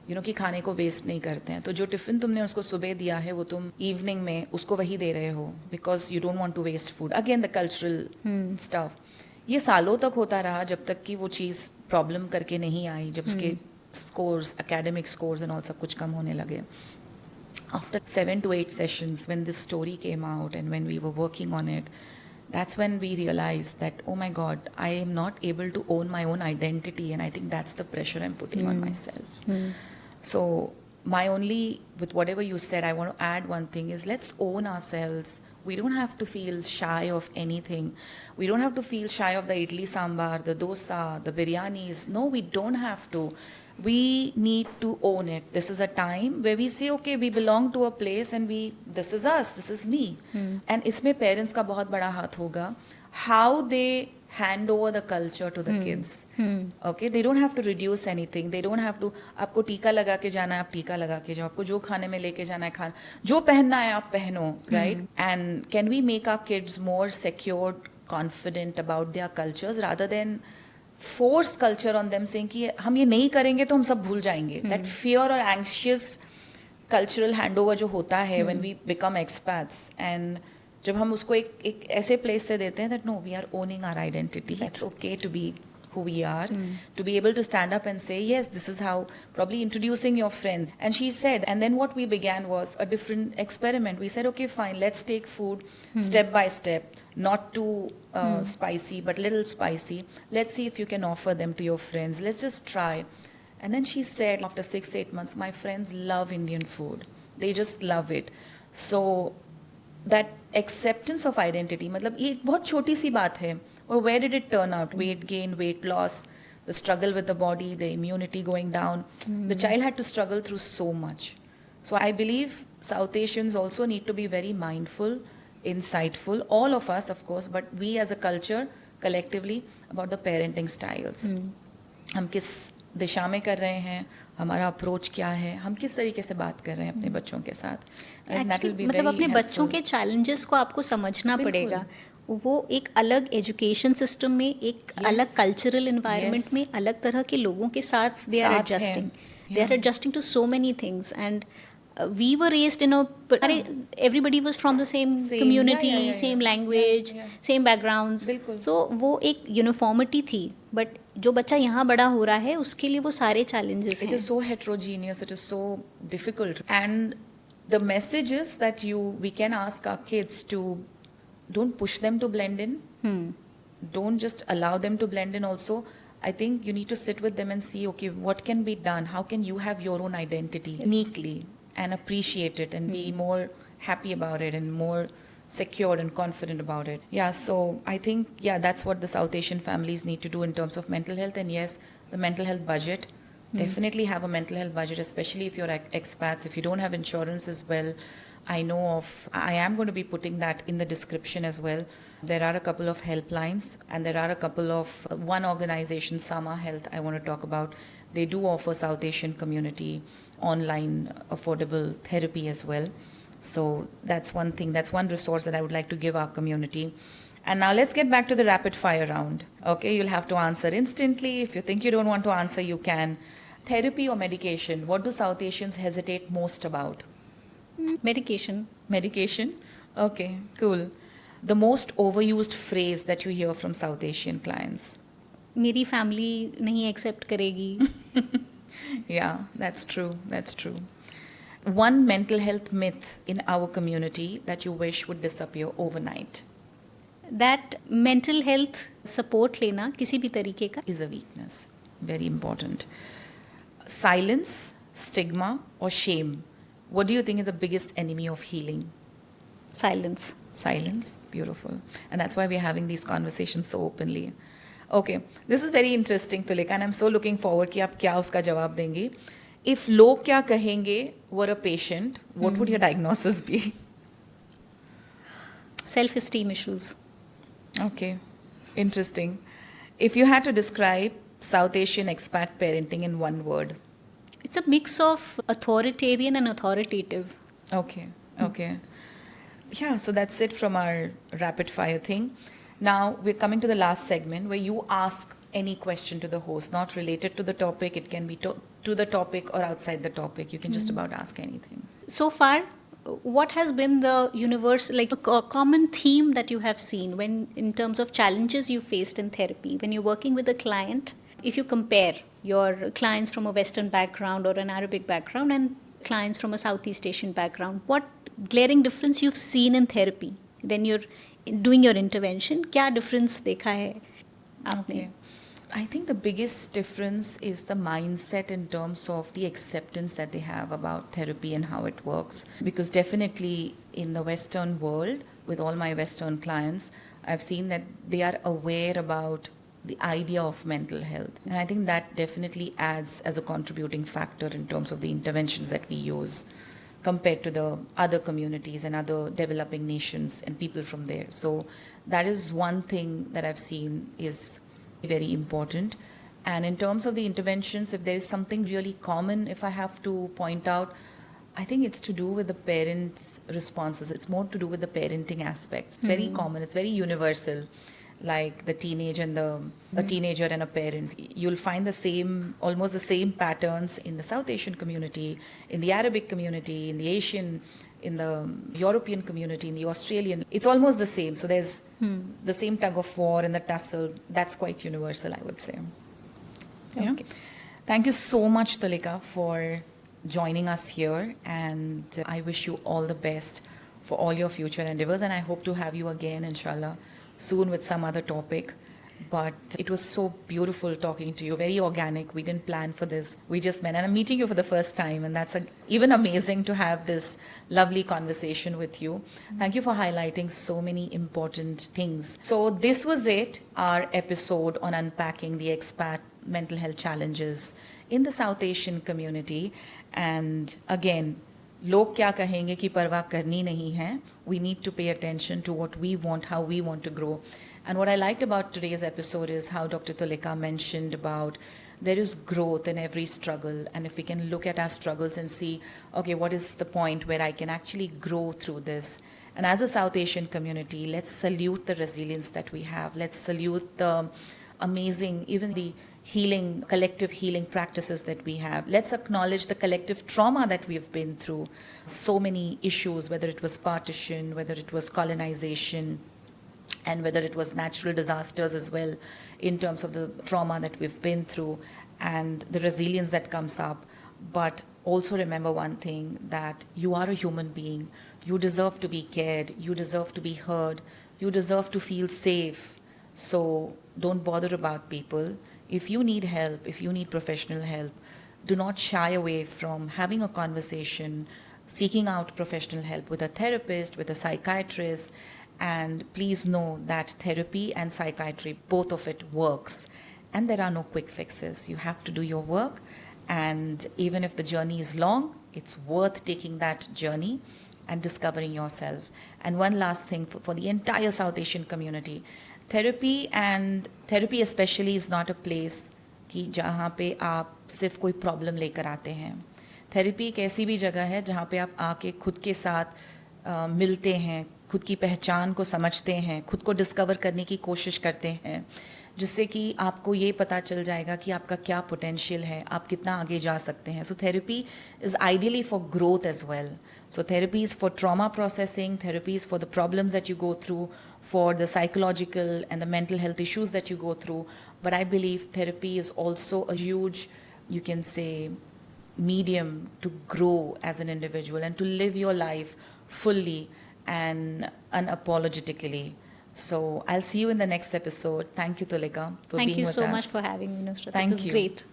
कि खाने को waste नहीं करते हैं, तो जो tiffin तुमने उसको सुबह दिया है वो तुम इवनिंग में उसको वही दे रहे हो because you don't want to waste food. Again the cultural stuff. ये सालों तक होता रहा जब तक कि वो चीज़ प्रॉब्लम करके नहीं आई, जब उसके scores, academic scores and all सब कुछ कम होने लगे. After 7 to 8 sessions, when this story came out and when we were working on it, that's when we realized that, oh my God, I am not able to own my own identity, and I think that's the pressure I'm putting on myself. So my only, with whatever you said, I want to add one thing is, let's own ourselves. We don't have to feel shy of anything. We don't have to feel shy of the idli sambar, the dosa, the biryanis. No, we don't have to. We need to own it. This is a time where we say, okay, we belong to a place and this is us, this is me. And इसमें parents का बहुत बड़ा हाथ होगा. How they hand over the culture to the kids. Okay, they don't have to reduce anything. They don't have to, आपको टीका लगा के जाना है, आप टीका लगा के जाओ. आपको जो खाने में लेके जाना है खाना, जो पहनना है आप पहनो, right? And can we make our kids more secured, confident about their cultures rather than force culture on them, saying कि हम ये नहीं करेंगे तो हम सब भूल जाएंगे. That fear or anxious cultural handover जो होता है when we become expats, and जब हम उसको एक ऐसे place से देते हैं that no, we are owning our identity. It's okay to be who we are, to be able to stand up and say, yes, this is how, probably introducing your friends. And she said, and then what we began was a different experiment. We said, okay, fine, let's take food step by step, not too spicy, but little spicy. Let's see if you can offer them to your friends. Let's just try. And then she said, after 6-8 months, my friends love Indian food. They just love it. So that acceptance of identity, मतलब ये एक बहुत छोटी सी बात है. Or where did it turn out? Weight gain, weight loss, the struggle with the body, the immunity going down. The child had to struggle through so much. So I believe South Asians also need to be very mindful, insightful, all of us of course, but we as a culture collectively, about the parenting styles. हम किस दिशा में कर रहे हैं, हमारा approach क्या है, हम किस तरीके से बात कर रहे हैं अपने बच्चों के साथ. मतलब अपने बच्चों के चैलेंजेस को आपको समझना पड़ेगा. वो एक अलग एजुकेशन सिस्टम में, एक अलग कल्चरल एनवायरनमेंट में, अलग तरह के लोगों के साथ they are adjusting to so many things. And we were raised in everybody was from the same community, same language, same backgrounds. So वो एक uniformity थी. But जो बच्चा यहाँ बड़ा हो रहा है उसके लिए वो सारे challenges हैं. It is so heterogeneous, it is so difficult. And the message is that we can ask our kids to, don't push them to blend in. Don't just allow them to blend in also. I think you need to sit with them and see, okay, what can be done? How can you have your own identity uniquely and appreciate it and be more happy about it and more secure and confident about it. Yeah, so I think, that's what the South Asian families need to do in terms of mental health. And yes, the mental health budget. Definitely have a mental health budget, especially if you're expats. If you don't have insurance as well, I am going to be putting that in the description as well. There are a couple of helplines and there are a couple of, one organization, Sama Health, I want to talk about. They do offer South Asian community online affordable therapy as well. So that's one thing, that's one resource that I would like to give our community. And now let's get back to the rapid fire round. Okay, you'll have to answer instantly. If you think you don't want to answer, you can. Therapy or medication? What do South Asians hesitate most about? Medication. Medication? Okay, cool. The most overused phrase that you hear from South Asian clients? मेरी family नहीं accept करेगी. Yeah, that's true. That's true. One mental health myth in our community that you wish would disappear overnight? That mental health support लेना किसी भी तरीके का is a weakness. Very important. Silence, stigma, or shame? What do you think is the biggest enemy of healing? Silence. Silence. Beautiful. And that's why we're having these conversations so openly. Okay, this is very interesting, Tulika, and I'm so looking forward कि आप क्या उसका जवाब देंगी. If लोग क्या कहेंगे were a patient, what would your diagnosis be? Self-esteem issues. Okay, interesting. If you had to describe South Asian expat parenting in one word? It's a mix of authoritarian and authoritative. Okay. Yeah, so that's it from our rapid fire thing. Now we're coming to the last segment where you ask any question to the host, not related to the topic. It can be to the topic or outside the topic. You can just about ask anything. So far, what has been the like a common theme that you have seen when, in terms of challenges you faced in therapy, when you're working with a client? If you compare your clients from a Western background or an Arabic background and clients from a Southeast Asian background, what glaring difference you've seen in therapy when you're doing your intervention? क्या difference देखा है आपने? Okay. I think the biggest difference is the mindset in terms of the acceptance that they have about therapy and how it works. Because definitely in the Western world, with all my Western clients, I've seen that they are aware about the idea of mental health. And I think that definitely adds as a contributing factor in terms of the interventions that we use compared to the other communities and other developing nations and people from there. So that is one thing that I've seen is very important. And in terms of the interventions, if there is something really common, if I have to point out, I think it's to do with the parents' responses. It's more to do with the parenting aspects. It's very common. It's very universal. Like the teenage and a teenager and a parent, you'll find the same, almost the same patterns in the South Asian community, in the Arabic community, in the Asian, in the European community, in the Australian. It's almost the same. So there's the same tug of war and the tussle. That's quite universal, I would say. Yeah. Okay. Thank you so much, Tulika, for joining us here. And I wish you all the best for all your future endeavors. And I hope to have you again, inshallah, soon with some other topic. But it was so beautiful talking to you, very organic. We didn't plan for this. We just met. And I'm meeting you for the first time. And that's even amazing to have this lovely conversation with you. Thank you for highlighting so many important things. So this was it, our episode on unpacking the expat mental health challenges in the South Asian community. And again, लोग क्या कहेंगे कि परवाह करनी नहीं है. We need to pay attention to what we want, how we want to grow. And what I liked about today's episode is how Dr. Tulika mentioned about there is growth in every struggle. And if we can look at our struggles and see, okay, what is the point where I can actually grow through this? And as a South Asian community, let's salute the resilience that we have. Let's salute the amazing, even the healing, collective healing practices that we have. Let's acknowledge the collective trauma that we've been through. So many issues, whether it was partition, whether it was colonization, and whether it was natural disasters as well, in terms of the trauma that we've been through and the resilience that comes up. But also remember one thing, that you are a human being. You deserve to be cared. You deserve to be heard. You deserve to feel safe. So don't bother about people. If you need help, if you need professional help, do not shy away from having a conversation, seeking out professional help with a therapist, with a psychiatrist. And please know that therapy and psychiatry, both of it works. And there are no quick fixes. You have to do your work. And even if the journey is long, it's worth taking that journey and discovering yourself. And one last thing for the entire South Asian community, therapy especially is not a place कि जहाँ पे आप सिर्फ कोई problem लेकर आते हैं. Therapy एक ऐसी भी जगह है जहाँ पे आप आके खुद के साथ मिलते हैं, खुद की पहचान को समझते हैं, खुद को डिस्कवर करने की कोशिश करते हैं, जिससे कि आपको ये पता चल जाएगा कि आपका क्या पोटेंशियल है, आप कितना आगे जा सकते हैं. So therapy is ideally for growth as well. So therapy is for trauma processing, therapy is for the problems that you go through, for the psychological and the mental health issues that you go through. But I believe therapy is also a huge, you can say, medium to grow as an individual and to live your life fully and unapologetically. So I'll see you in the next episode. Thank you, Tulika, for being with us. Thank you so much for having me, Nusrat. Thank It was you. great.